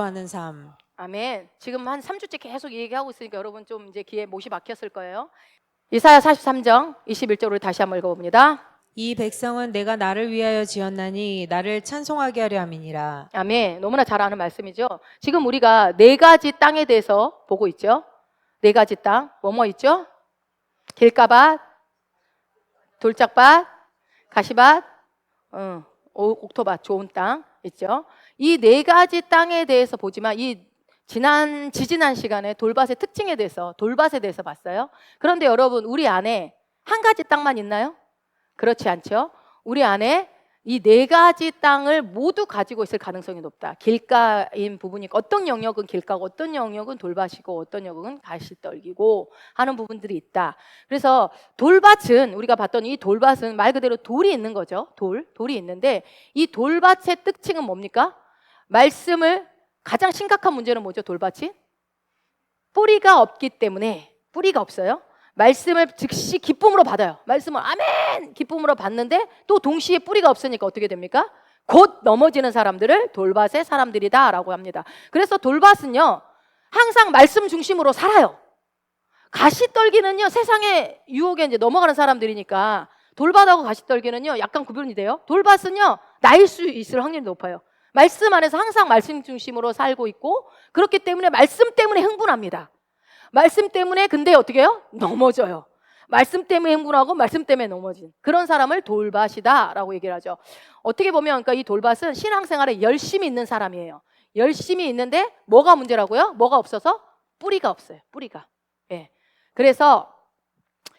하는 삶. 아멘. 지금 한 3주째 계속 얘기하고 있으니까 여러분 좀 이제 귀에 못이 박혔을 거예요. 이사야 43장 21절을 다시 한번 읽어봅니다. 이 백성은 내가 나를 위하여 지었나니 나를 찬송하게 하려 함이니라. 아멘. 너무나 잘 아는 말씀이죠. 지금 우리가 네 가지 땅에 대해서 보고 있죠. 네 가지 땅. 뭐뭐 있죠? 길가밭, 돌짝밭, 가시밭, 옥토밭, 좋은 땅 있죠. 이 네 가지 땅에 대해서 보지만 이 지지난 시간에 돌밭의 특징에 대해서, 돌밭에 대해서 봤어요. 그런데 여러분, 우리 안에 한 가지 땅만 있나요? 그렇지 않죠. 우리 안에 이 네 가지 땅을 모두 가지고 있을 가능성이 높다. 길가인 부분이 어떤 영역은 길가고 어떤 영역은 돌밭이고 어떤 영역은 가시떨기고 하는 부분들이 있다. 그래서 돌밭은, 우리가 봤던 이 돌밭은 말 그대로 돌이 있는 거죠. 돌이 있는데 이 돌밭의 특징은 뭡니까? 말씀을, 가장 심각한 문제는 뭐죠? 돌밭이 뿌리가 없기 때문에, 뿌리가 없어요. 말씀을 즉시 기쁨으로 받아요. 말씀을 아멘 기쁨으로 받는데 또 동시에 뿌리가 없으니까 어떻게 됩니까? 곧 넘어지는 사람들을 돌밭의 사람들이다 라고 합니다. 그래서 돌밭은요 항상 말씀 중심으로 살아요. 가시떨기는요 세상의 유혹에 이제 넘어가는 사람들이니까 돌밭하고 가시떨기는요 약간 구분이 돼요. 돌밭은요 나일 수 있을 확률이 높아요. 말씀 안에서 항상 말씀 중심으로 살고 있고, 그렇기 때문에 말씀 때문에 흥분합니다. 말씀 때문에 근데 어떻게 해요? 넘어져요. 말씀 때문에 흥분하고 말씀 때문에 넘어진 그런 사람을 돌밭이다 라고 얘기를 하죠. 어떻게 보면 그러니까 이 돌밭은 신앙생활에 열심히 있는 사람이에요. 열심히 있는데 뭐가 문제라고요? 뭐가 없어서? 뿌리가 없어요. 뿌리가. 예. 그래서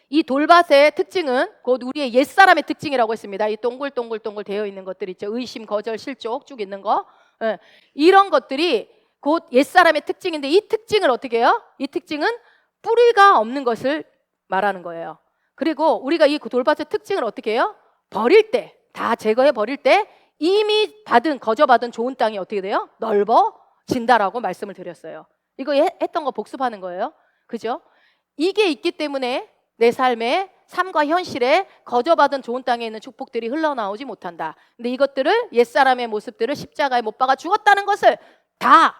이 돌밭의 특징은 곧 우리의 옛사람의 특징이라고 했습니다. 이 동글동글 되어 있는 것들 있죠. 의심, 거절, 실족 쭉 있는 거. 예. 이런 것들이 곧 옛사람의 특징인데 이 특징을 어떻게 해요? 이 특징은 뿌리가 없는 것을 말하는 거예요. 그리고 우리가 이 돌밭의 특징을 어떻게 해요? 버릴 때, 다 제거해 버릴 때 이미 거저받은 좋은 땅이 어떻게 돼요? 넓어진다라고 말씀을 드렸어요. 이거 했던 거 복습하는 거예요. 그죠? 이게 있기 때문에 내 삶의 삶과 현실에 거저받은 좋은 땅에 있는 축복들이 흘러나오지 못한다. 근데 이것들을, 옛사람의 모습들을 십자가에 못 박아 죽었다는 것을 다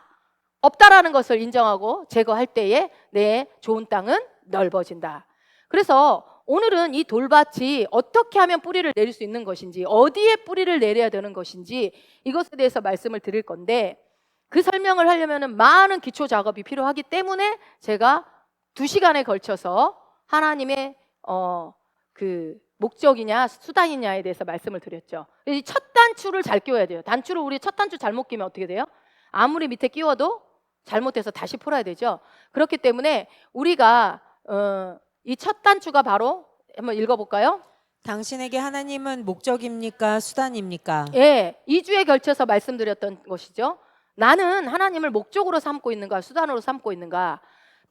없다라는 것을 인정하고 제거할 때에 내 좋은 땅은 넓어진다. 그래서 오늘은 이 돌밭이 어떻게 하면 뿌리를 내릴 수 있는 것인지, 어디에 뿌리를 내려야 되는 것인지 이것에 대해서 말씀을 드릴 건데, 그 설명을 하려면 많은 기초 작업이 필요하기 때문에 제가 2시간에 걸쳐서 하나님의 그 목적이냐 수단이냐에 대해서 말씀을 드렸죠. 이 첫 단추를 잘 끼워야 돼요. 단추를 우리 첫 단추 잘못 끼면 어떻게 돼요? 아무리 밑에 끼워도 잘못해서 다시 풀어야 되죠. 그렇기 때문에 우리가 이 첫 단추가 바로, 한번 읽어볼까요? 당신에게 하나님은 목적입니까? 수단입니까? 예, 2주에 걸쳐서 말씀드렸던 것이죠. 나는 하나님을 목적으로 삼고 있는가 수단으로 삼고 있는가.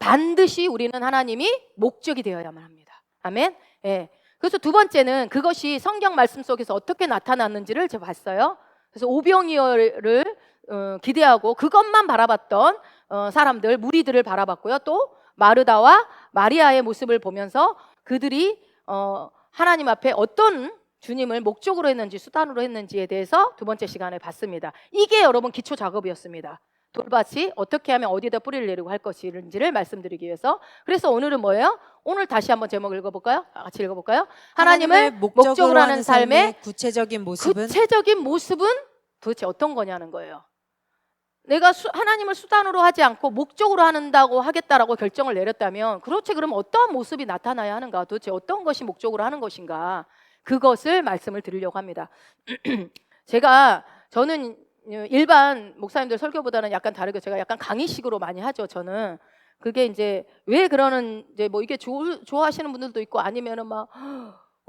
반드시 우리는 하나님이 목적이 되어야만 합니다. 아멘. 예. 그래서 두 번째는 그것이 성경 말씀 속에서 어떻게 나타났는지를 제가 봤어요. 그래서 오병이어를 기대하고 그것만 바라봤던 사람들, 무리들을 바라봤고요. 또 마르다와 마리아의 모습을 보면서 그들이 하나님 앞에 어떤 주님을 목적으로 했는지 수단으로 했는지에 대해서 두 번째 시간에 봤습니다. 이게 여러분 기초 작업이었습니다. 돌밭이 어떻게 하면 어디에다 뿌리를 내리고 할 것인지를 말씀드리기 위해서. 그래서 오늘은 뭐예요? 오늘 다시 한번 제목 읽어볼까요? 같이 읽어볼까요? 하나님을 목적으로 하는 삶의 구체적인 모습은 도대체 어떤 거냐는 거예요. 내가 하나님을 수단으로 하지 않고 목적으로 한다고 하겠다라고 결정을 내렸다면, 그렇지, 그럼 어떠한 모습이 나타나야 하는가? 도대체 어떤 것이 목적으로 하는 것인가? 그것을 말씀을 드리려고 합니다. 저는 일반 목사님들 설교보다는 약간 다르게 제가 약간 강의식으로 많이 하죠. 저는 그게 이제 왜 그러는, 이제 뭐 이게 좋아하시는 분들도 있고, 아니면은 막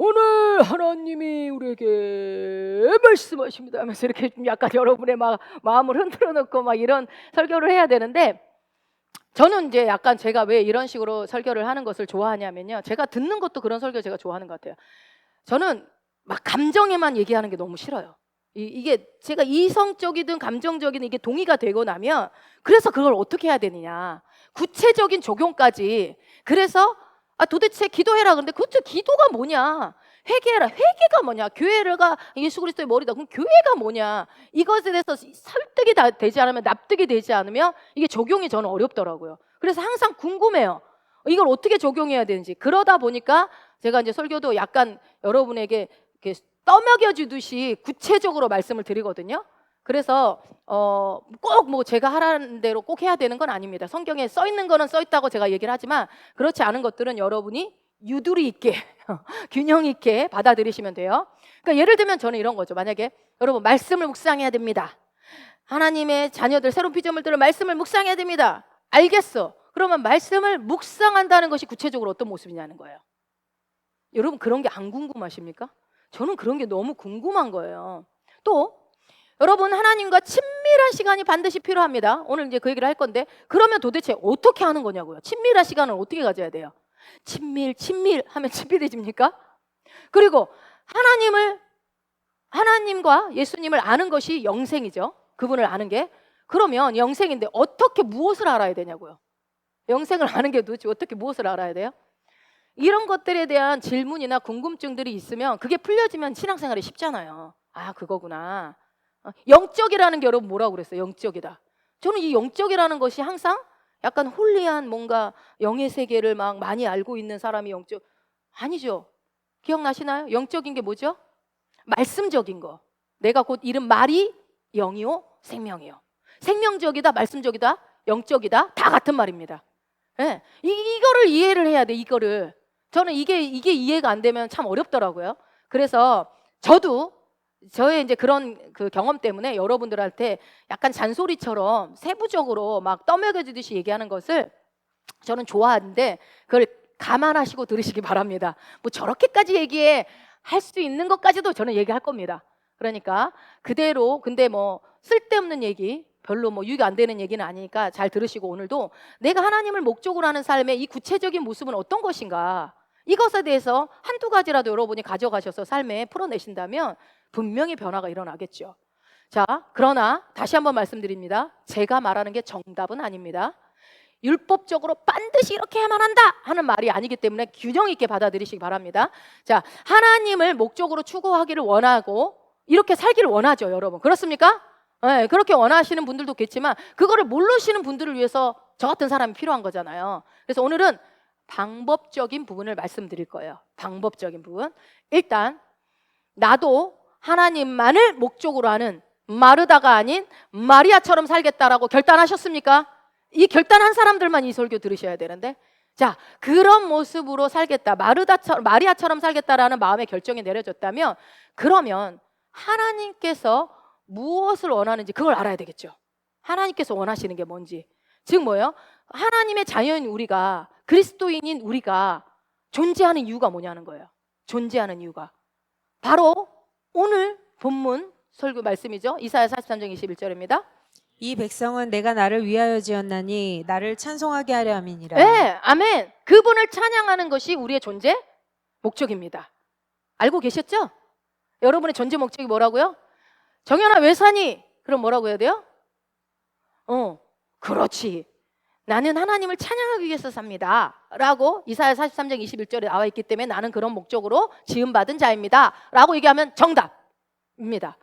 오늘 하나님이 우리에게 말씀하십니다 하면서 이렇게 좀 약간 여러분의 막 마음을 흔들어 놓고 막 이런 설교를 해야 되는데, 저는 이제 약간 제가 왜 이런 식으로 설교를 하는 것을 좋아하냐면요, 제가 듣는 것도 그런 설교 제가 좋아하는 것 같아요. 저는 막 감정에만 얘기하는 게 너무 싫어요. 이게 제가 이성적이든 감정적이든 이게 동의가 되고 나면, 그래서 그걸 어떻게 해야 되느냐, 구체적인 적용까지. 그래서 도대체 기도해라. 그런데 도대체 기도가 뭐냐, 회개해라. 회개가 뭐냐? 교회가 예수 그리스도의 머리다. 그럼 교회가 뭐냐? 이것에 대해서 설득이 되지 않으면, 납득이 되지 않으면 이게 적용이 저는 어렵더라고요. 그래서 항상 궁금해요. 이걸 어떻게 적용해야 되는지. 그러다 보니까 제가 이제 설교도 약간 여러분에게 이렇게 떠먹여 주듯이 구체적으로 말씀을 드리거든요. 그래서 꼭 뭐 제가 하라는 대로 꼭 해야 되는 건 아닙니다. 성경에 써 있는 거는 써 있다고 제가 얘기를 하지만 그렇지 않은 것들은 여러분이 유두리 있게 균형 있게 받아들이시면 돼요. 그러니까 예를 들면 저는 이런 거죠. 만약에 여러분 말씀을 묵상해야 됩니다. 하나님의 자녀들, 새로운 피조물들을 말씀을 묵상해야 됩니다. 알겠어. 그러면 말씀을 묵상한다는 것이 구체적으로 어떤 모습이냐는 거예요. 여러분 그런 게 안 궁금하십니까? 저는 그런 게 너무 궁금한 거예요. 또 여러분 하나님과 친밀한 시간이 반드시 필요합니다. 오늘 이제 그 얘기를 할 건데 그러면 도대체 어떻게 하는 거냐고요. 친밀한 시간을 어떻게 가져야 돼요? 친밀하면 친밀해집니까? 그리고 하나님과 예수님을 아는 것이 영생이죠. 그분을 아는 게. 그러면 영생인데 어떻게 무엇을 알아야 되냐고요. 영생을 아는 게 도대체 어떻게 무엇을 알아야 돼요? 이런 것들에 대한 질문이나 궁금증들이 있으면 그게 풀려지면 신앙생활이 쉽잖아요. 아, 그거구나. 영적이라는 게 여러분 뭐라고 그랬어요? 영적이다. 저는 이 영적이라는 것이 항상 약간 홀리한 뭔가 영의 세계를 막 많이 알고 있는 사람이 영적 아니죠. 기억나시나요? 영적인 게 뭐죠? 말씀적인 거. 내가 곧 이른 말이 영이요 생명이요. 생명적이다, 말씀적이다, 영적이다 다 같은 말입니다. 네. 이거를 이해를 해야 돼. 이거를 저는 이게 이해가 안 되면 참 어렵더라고요. 그래서 저의 이제 그런 그 경험 때문에 여러분들한테 약간 잔소리처럼 세부적으로 막 떠먹여주듯이 얘기하는 것을 저는 좋아하는데 그걸 감안하시고 들으시기 바랍니다. 뭐 저렇게까지 얘기해 할 수 있는 것까지도 저는 얘기할 겁니다. 그러니까 그대로 근데 뭐 쓸데없는 얘기 별로 뭐 유익 안 되는 얘기는 아니니까 잘 들으시고 오늘도 내가 하나님을 목적으로 하는 삶의 이 구체적인 모습은 어떤 것인가 이것에 대해서 한두 가지라도 여러분이 가져가셔서 삶에 풀어내신다면 분명히 변화가 일어나겠죠. 자, 그러나 다시 한번 말씀드립니다. 제가 말하는 게 정답은 아닙니다. 율법적으로 반드시 이렇게 해야만 한다 하는 말이 아니기 때문에 균형 있게 받아들이시기 바랍니다. 자, 하나님을 목적으로 추구하기를 원하고 이렇게 살기를 원하죠, 여러분. 그렇습니까? 네, 그렇게 원하시는 분들도 있겠지만 그거를 모르시는 분들을 위해서 저 같은 사람이 필요한 거잖아요. 그래서 오늘은 방법적인 부분을 말씀드릴 거예요. 방법적인 부분. 일단 나도 하나님만을 목적으로 하는 마르다가 아닌 마리아처럼 살겠다라고 결단하셨습니까? 이 결단한 사람들만 이 설교 들으셔야 되는데 자, 그런 모습으로 살겠다. 마리아처럼 살겠다라는 마음의 결정이 내려졌다면 그러면 하나님께서 무엇을 원하는지 그걸 알아야 되겠죠. 하나님께서 원하시는 게 뭔지. 즉 뭐예요? 하나님의 자녀인 우리가 그리스도인인 우리가 존재하는 이유가 뭐냐는 거예요. 존재하는 이유가 바로 오늘 본문 설교 말씀이죠. 이사야 43장 21절입니다. 이 백성은 내가 나를 위하여 지었나니 나를 찬송하게 하려 함이니라. 네, 아멘. 그분을 찬양하는 것이 우리의 존재 목적입니다. 알고 계셨죠? 여러분의 존재 목적이 뭐라고요? 정연아 왜 사니? 그럼 뭐라고 해야 돼요? 그렇지. 나는 하나님을 찬양하기 위해서 삽니다. 라고 이사야 43장 21절에 나와 있기 때문에 나는 그런 목적으로 지음받은 자입니다. 라고 얘기하면 정답입니다.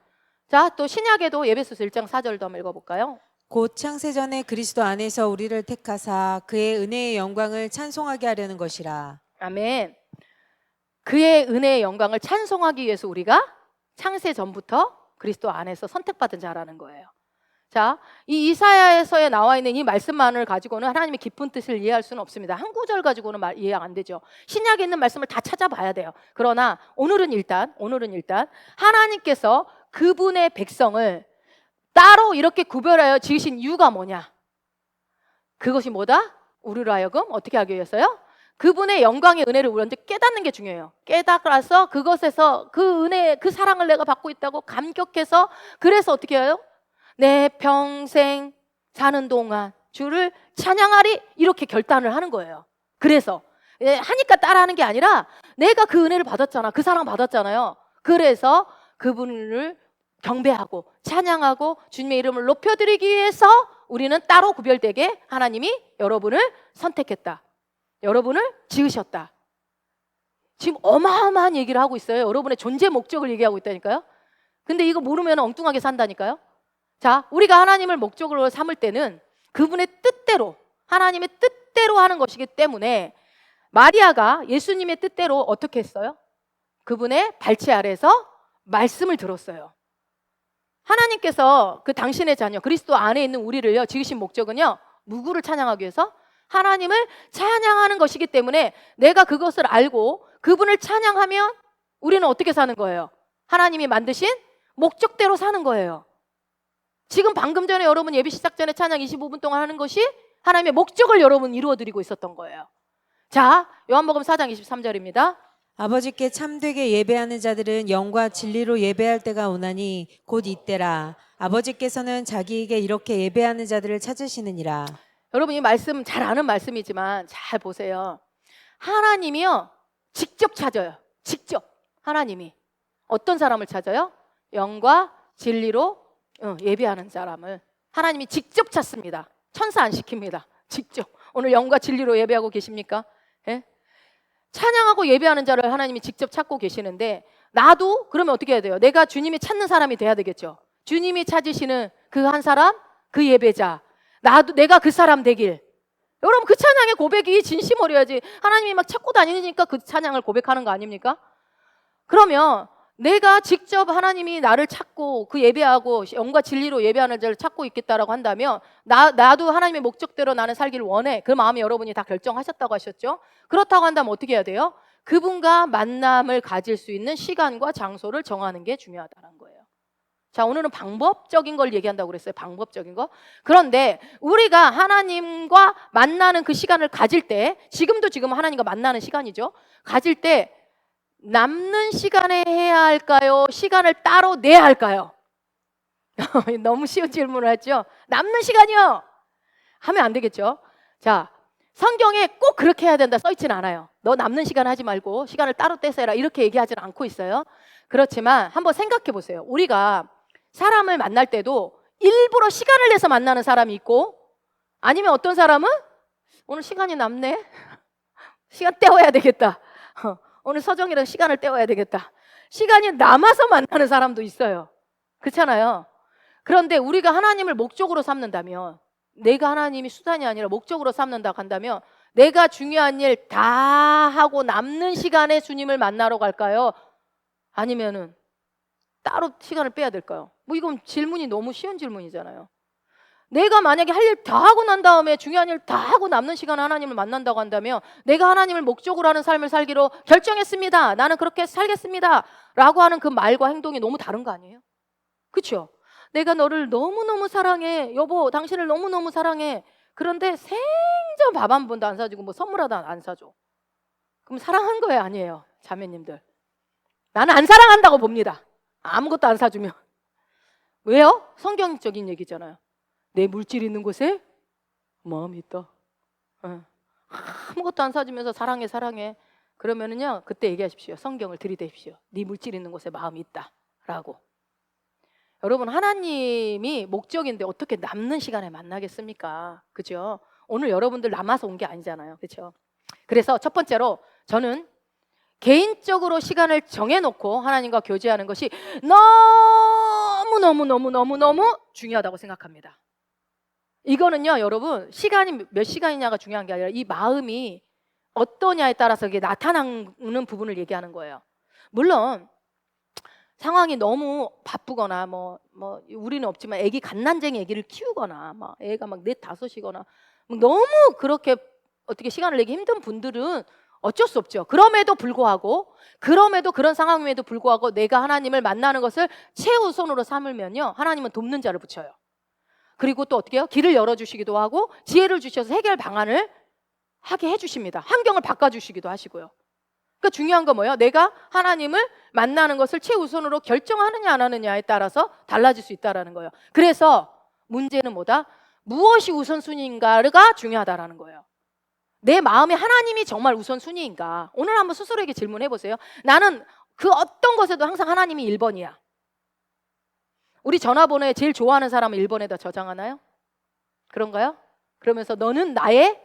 자, 또 신약에도 에베소서 1장 4절도 한번 읽어볼까요? 곧 창세전에 그리스도 안에서 우리를 택하사 그의 은혜의 영광을 찬송하게 하려는 것이라. 아멘. 그의 은혜의 영광을 찬송하기 위해서 우리가 창세 전부터 그리스도 안에서 선택받은 자라는 거예요. 자, 이 이사야에서에 나와 있는 이 말씀만을 가지고는 하나님의 깊은 뜻을 이해할 수는 없습니다. 한 구절 가지고는 이해 안 되죠. 신약에 있는 말씀을 다 찾아봐야 돼요. 그러나 오늘은 일단 하나님께서 그분의 백성을 따로 이렇게 구별하여 지으신 이유가 뭐냐? 그것이 뭐다? 우리로 하여금 어떻게 하기 위해서요? 그분의 영광의 은혜를 먼저 깨닫는 게 중요해요. 깨달아서 그것에서 그 은혜, 그 사랑을 내가 받고 있다고 감격해서 그래서 어떻게 해요? 내 평생 사는 동안 주를 찬양하리 이렇게 결단을 하는 거예요. 그래서 하니까 따라하는 게 아니라 내가 그 은혜를 받았잖아. 그 사랑 받았잖아요. 그래서 그분을 경배하고 찬양하고 주님의 이름을 높여드리기 위해서 우리는 따로 구별되게 하나님이 여러분을 선택했다. 여러분을 지으셨다. 지금 어마어마한 얘기를 하고 있어요. 여러분의 존재 목적을 얘기하고 있다니까요. 근데 이거 모르면 엉뚱하게 산다니까요. 자, 우리가 하나님을 목적으로 삼을 때는 그분의 뜻대로, 하나님의 뜻대로 하는 것이기 때문에 마리아가 예수님의 뜻대로 어떻게 했어요? 그분의 발치 아래에서 말씀을 들었어요. 하나님께서 그 당신의 자녀 그리스도 안에 있는 우리를요 지으신 목적은요 누구를 찬양하기 위해서? 하나님을 찬양하는 것이기 때문에 내가 그것을 알고 그분을 찬양하면 우리는 어떻게 사는 거예요? 하나님이 만드신 목적대로 사는 거예요. 지금 방금 전에 여러분 예배 시작 전에 찬양 25분 동안 하는 것이 하나님의 목적을 여러분 이루어드리고 있었던 거예요. 자, 요한복음 4장 23절입니다. 아버지께 참되게 예배하는 자들은 영과 진리로 예배할 때가 오나니 곧 이때라. 아버지께서는 자기에게 이렇게 예배하는 자들을 찾으시느니라. 여러분 이 말씀 잘 아는 말씀이지만 잘 보세요. 하나님이요 직접 찾아요. 직접 하나님이 어떤 사람을 찾아요? 영과 진리로 예배하는 사람을 하나님이 직접 찾습니다. 천사 안 시킵니다. 직접. 오늘 영과 진리로 예배하고 계십니까? 예? 찬양하고 예배하는 자를 하나님이 직접 찾고 계시는데 나도 그러면 어떻게 해야 돼요? 내가 주님이 찾는 사람이 돼야 되겠죠. 주님이 찾으시는 그 한 사람, 그 예배자. 나도 내가 그 사람 되길. 여러분 그 찬양의 고백이 진심어려야지. 하나님이 막 찾고 다니니까 그 찬양을 고백하는 거 아닙니까? 그러면 내가 직접 하나님이 나를 찾고 그 예배하고 영과 진리로 예배하는 자를 찾고 있겠다라고 한다면 나도 하나님의 목적대로 나는 살기를 원해. 그 마음이 여러분이 다 결정하셨다고 하셨죠? 그렇다고 한다면 어떻게 해야 돼요? 그분과 만남을 가질 수 있는 시간과 장소를 정하는 게 중요하다는 거예요. 자, 오늘은 방법적인 걸 얘기한다고 그랬어요. 방법적인 거. 그런데 우리가 하나님과 만나는 그 시간을 가질 때 지금 하나님과 만나는 시간이죠. 가질 때 남는 시간에 해야 할까요? 시간을 따로 내야 할까요? 너무 쉬운 질문을 했죠. 남는 시간이요? 하면 안 되겠죠. 자, 성경에 꼭 그렇게 해야 된다 써 있지는 않아요. 너 남는 시간 하지 말고 시간을 따로 떼서 해라 이렇게 얘기하지는 않고 있어요. 그렇지만 한번 생각해 보세요. 우리가 사람을 만날 때도 일부러 시간을 내서 만나는 사람이 있고 아니면 어떤 사람은 오늘 시간이 남네. 시간 때워야 되겠다. 오늘 서정이랑 시간을 때워야 되겠다. 시간이 남아서 만나는 사람도 있어요. 그렇잖아요. 그런데 우리가 하나님을 목적으로 삼는다면 내가 하나님이 수단이 아니라 목적으로 삼는다고 한다면 내가 중요한 일 다 하고 남는 시간에 주님을 만나러 갈까요? 아니면은 따로 시간을 빼야 될까요? 뭐 이건 질문이 너무 쉬운 질문이잖아요. 내가 만약에 할 일 다 하고 난 다음에 중요한 일 다 하고 남는 시간에 하나님을 만난다고 한다면 내가 하나님을 목적으로 하는 삶을 살기로 결정했습니다. 나는 그렇게 살겠습니다. 라고 하는 그 말과 행동이 너무 다른 거 아니에요? 그렇죠? 내가 너를 너무너무 사랑해. 여보, 당신을 너무너무 사랑해. 그런데 생전 밥 한 번도 안 사주고 뭐 선물 하나 안 사줘. 그럼 사랑한 거예요? 아니에요? 자매님들. 나는 안 사랑한다고 봅니다. 아무것도 안 사주면. 왜요? 성경적인 얘기잖아요. 내 물질 있는 곳에 마음이 있다. 아무것도 안 사주면서 사랑해 사랑해. 그러면은요 그때 얘기하십시오. 성경을 들이대십시오. 네 물질 있는 곳에 마음이 있다 라고. 여러분 하나님이 목적인데 어떻게 남는 시간에 만나겠습니까? 그죠? 오늘 여러분들 남아서 온 게 아니잖아요. 그렇죠? 그래서 첫 번째로 저는 개인적으로 시간을 정해놓고 하나님과 교제하는 것이 너무 중요하다고 생각합니다. 이거는요 여러분 시간이 몇 시간이냐가 중요한 게 아니라 이 마음이 어떠냐에 따라서 이게 나타나는 부분을 얘기하는 거예요. 물론 상황이 너무 바쁘거나 뭐 우리는 없지만 애기 갓난쟁이 애기를 키우거나 막 애가 막 4, 5이거나 너무 그렇게 어떻게 시간을 내기 힘든 분들은 어쩔 수 없죠. 그럼에도 그런 상황임에도 불구하고 내가 하나님을 만나는 것을 최우선으로 삼으면요 하나님은 돕는 자를 붙여요. 그리고 또 어떻게 해요? 길을 열어주시기도 하고 지혜를 주셔서 해결 방안을 하게 해주십니다. 환경을 바꿔주시기도 하시고요. 그러니까 중요한 건 뭐예요? 내가 하나님을 만나는 것을 최우선으로 결정하느냐 안 하느냐에 따라서 달라질 수 있다는 거예요. 그래서 문제는 뭐다? 무엇이 우선순위인가가 중요하다는 거예요. 내 마음에 하나님이 정말 우선순위인가? 오늘 한번 스스로에게 질문해 보세요. 나는 그 어떤 것에도 항상 하나님이 1번이야. 우리 전화번호에 제일 좋아하는 사람은 1번에다 저장하나요? 그런가요? 그러면서 너는 나의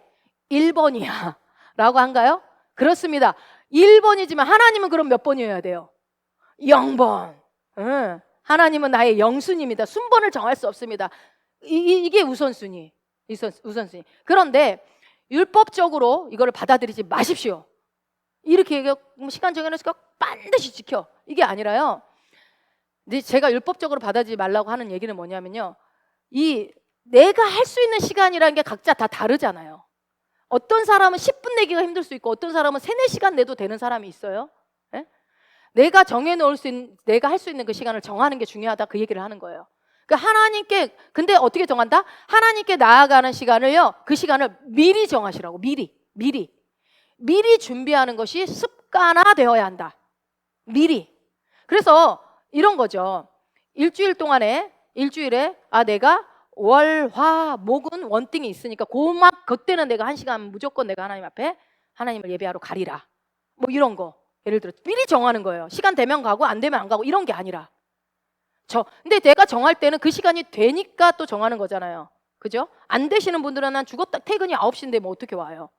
1번이야 라고 한가요? 그렇습니다. 1번이지만 하나님은 그럼 몇 번이어야 돼요? 0번. 응. 하나님은 나의 영순입니다. 순번을 정할 수 없습니다. 이게 우선순위. 우선순위. 그런데 율법적으로 이거를 받아들이지 마십시오. 이렇게 얘기하고 시간 정해놓으니까 반드시 지켜. 이게 아니라요. 근데 제가 율법적으로 받아들이지 말라고 하는 얘기는 뭐냐면요. 내가 할 수 있는 시간이라는 게 각자 다 다르잖아요. 어떤 사람은 10분 내기가 힘들 수 있고 어떤 사람은 3, 4시간 내도 되는 사람이 있어요. 예? 내가 정해놓을 수 있는, 내가 할 수 있는 그 시간을 정하는 게 중요하다, 그 얘기를 하는 거예요. 그러니까 하나님께, 근데 어떻게 정한다? 하나님께 나아가는 시간을요, 그 시간을 미리 정하시라고. 미리 준비하는 것이 습관화되어야 한다. 미리. 그래서 이런 거죠. 일주일에 내가 월, 화, 목은 원띵이 있으니까 그때는 내가 1시간 무조건 내가 하나님 앞에 하나님을 예배하러 가리라. 뭐 이런 거. 예를 들어 미리 정하는 거예요. 시간 되면 가고 안 되면 안 가고 이런 게 아니라. 근데 내가 정할 때는 그 시간이 되니까 또 정하는 거잖아요. 그죠? 안 되시는 분들은 난 죽었다 퇴근이 9시인데 뭐 어떻게 와요?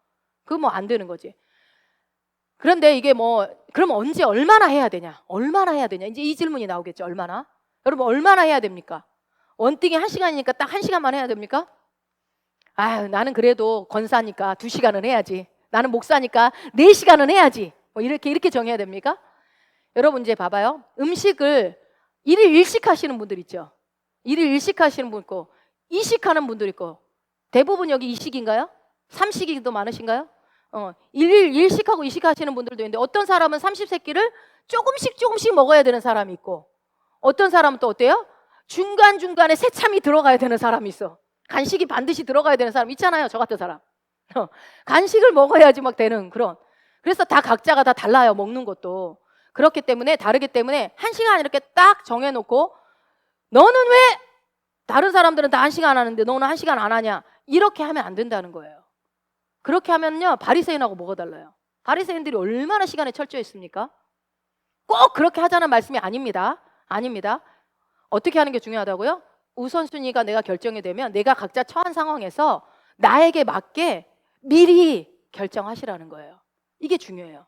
그거 뭐 안 되는 거지. 그런데 이게 그럼 언제 얼마나 해야 되냐? 이제 이 질문이 나오겠죠. 얼마나? 여러분 얼마나 해야 됩니까? 원띵이 1시간이니까 딱 1시간만 해야 됩니까? 아유, 나는 그래도 권사니까 2시간은 해야지. 나는 목사니까 4시간은 해야지. 뭐 이렇게 정해야 됩니까? 여러분 이제 봐봐요. 음식을 1일 1식 하시는 분들 있죠. 1일 1식 하시는 분 있고 2식 하는 분들 있고 대부분 여기 2식인가요? 3식이 더 많으신가요? 1일 1식하고 2식 하시는 분들도 있는데 어떤 사람은 30세끼를 조금씩 먹어야 되는 사람이 있고 어떤 사람은 또 어때요? 중간중간에 새참이 들어가야 되는 사람이 있어. 간식이 반드시 들어가야 되는 사람 있잖아요. 저 같은 사람. 간식을 먹어야지 막 되는 그런. 그래서 다 각자가 다 달라요. 먹는 것도. 그렇기 때문에 다르기 때문에 1시간 이렇게 딱 정해놓고 너는 왜 다른 사람들은 다 1시간 하는데 너는 1시간 안 하냐? 이렇게 하면 안 된다는 거예요. 그렇게 하면요. 바리새인하고 뭐가 달라요? 바리새인들이 얼마나 시간에 철저했습니까? 꼭 그렇게 하자는 말씀이 아닙니다. 어떻게 하는 게 중요하다고요? 우선순위가 내가 결정이 되면 내가 각자 처한 상황에서 나에게 맞게 미리 결정하시라는 거예요. 이게 중요해요.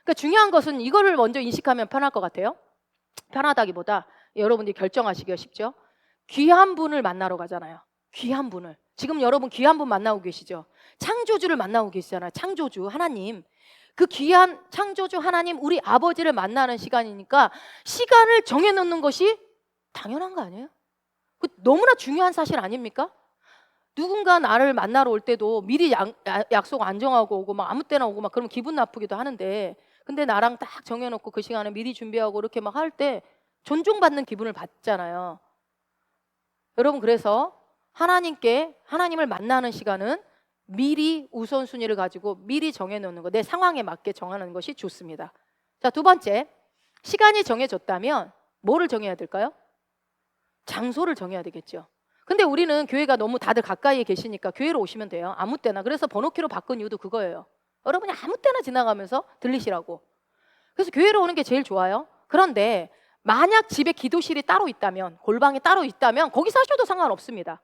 그러니까 중요한 것은 이거를 먼저 인식하면 편할 것 같아요. 편하다기보다 여러분들이 결정하시기가 쉽죠. 귀한 분을 만나러 가잖아요. 귀한 분을. 지금 여러분 귀한 분 만나고 계시죠. 창조주를 만나고 계시잖아요. 창조주 하나님. 그 귀한 창조주 하나님 우리 아버지를 만나는 시간이니까 시간을 정해놓는 것이 당연한 거 아니에요? 너무나 중요한 사실 아닙니까? 누군가 나를 만나러 올 때도 미리 약속 안 정하고 오고 막 아무 때나 오고 막 그러면 기분 나쁘기도 하는데 근데 나랑 딱 정해놓고 그 시간에 미리 준비하고 이렇게 막 할 때 존중받는 기분을 받잖아요. 여러분 그래서 하나님을 만나는 시간은 미리 우선순위를 가지고 미리 정해놓는 거, 내 상황에 맞게 정하는 것이 좋습니다. 자, 2번째, 시간이 정해졌다면 뭐를 정해야 될까요? 장소를 정해야 되겠죠. 근데 우리는 교회가 너무 다들 가까이에 계시니까 교회로 오시면 돼요. 아무 때나. 그래서 번호키로 바꾼 이유도 그거예요. 여러분이 아무 때나 지나가면서 들리시라고. 그래서 교회로 오는 게 제일 좋아요. 그런데 만약 집에 기도실이 따로 있다면, 골방이 따로 있다면 거기 사셔도 상관없습니다.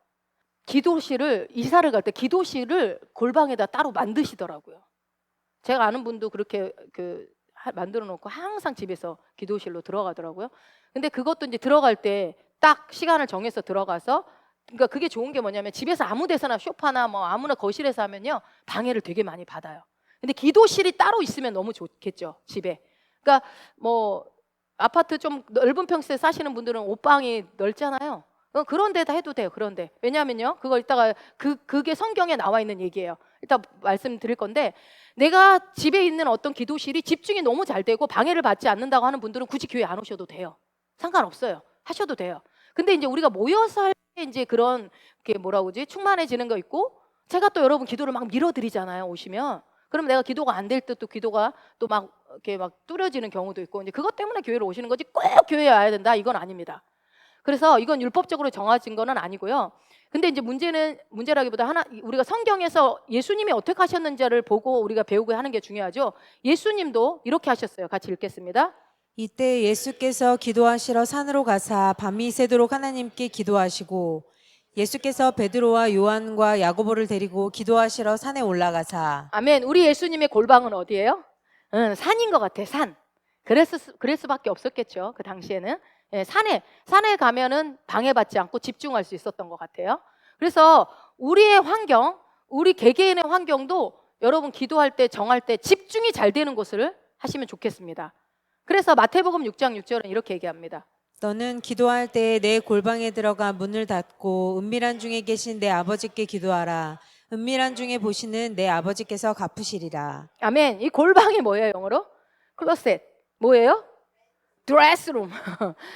이사를 갈 때 기도실을 골방에다 따로 만드시더라고요. 제가 아는 분도 그렇게 만들어 놓고 항상 집에서 기도실로 들어가더라고요. 근데 그것도 이제 들어갈 때 딱 시간을 정해서 들어가서 그러니까 그게 좋은 게 뭐냐면 집에서 아무 데서나 소파나 뭐 아무나 거실에서 하면요 방해를 되게 많이 받아요. 근데 기도실이 따로 있으면 너무 좋겠죠. 집에. 그러니까 뭐 아파트 좀 넓은 평수에 사시는 분들은 옷방이 넓잖아요. 그런 데다 해도 돼요. 그런데 왜냐하면요 그거 이따가 그게 성경에 나와 있는 얘기예요. 일단 말씀드릴 건데 내가 집에 있는 어떤 기도실이 집중이 너무 잘 되고 방해를 받지 않는다고 하는 분들은 굳이 교회 안 오셔도 돼요. 상관없어요. 하셔도 돼요. 근데 이제 우리가 모여서 할 때 이제 그런 게 뭐라고 그러지? 충만해지는 거 있고 제가 또 여러분 기도를 막 밀어드리잖아요. 오시면. 그럼 내가 기도가 안 될 때 또 기도가 또 막 이렇게 막 뚫어지는 경우도 있고 이제 그것 때문에 교회로 오시는 거지 꼭 교회에 와야 된다 이건 아닙니다. 그래서 이건 율법적으로 정해진 거는 아니고요. 근데 이제 문제라기보다 우리가 성경에서 예수님이 어떻게 하셨는지를 보고 우리가 배우고 하는 게 중요하죠. 예수님도 이렇게 하셨어요. 같이 읽겠습니다. 이때 예수께서 기도하시러 산으로 가사 밤이 새도록 하나님께 기도하시고 예수께서 베드로와 요한과 야고보를 데리고 기도하시러 산에 올라가사. 아멘. 우리 예수님의 골방은 어디예요? 산인 것 같아, 산. 그럴 수밖에 없었겠죠, 그 당시에는. 예, 산에 가면은 방해받지 않고 집중할 수 있었던 것 같아요. 그래서 우리의 환경, 우리 개개인의 환경도 여러분 기도할 때, 정할 때 집중이 잘 되는 곳을 하시면 좋겠습니다. 그래서 마태복음 6장 6절은 이렇게 얘기합니다. 너는 기도할 때 내 골방에 들어가 문을 닫고 은밀한 중에 계신 내 아버지께 기도하라. 은밀한 중에 보시는 내 아버지께서 갚으시리라. 아멘. 이 골방이 뭐예요, 영어로? 클로셋. 뭐예요? 드레스룸.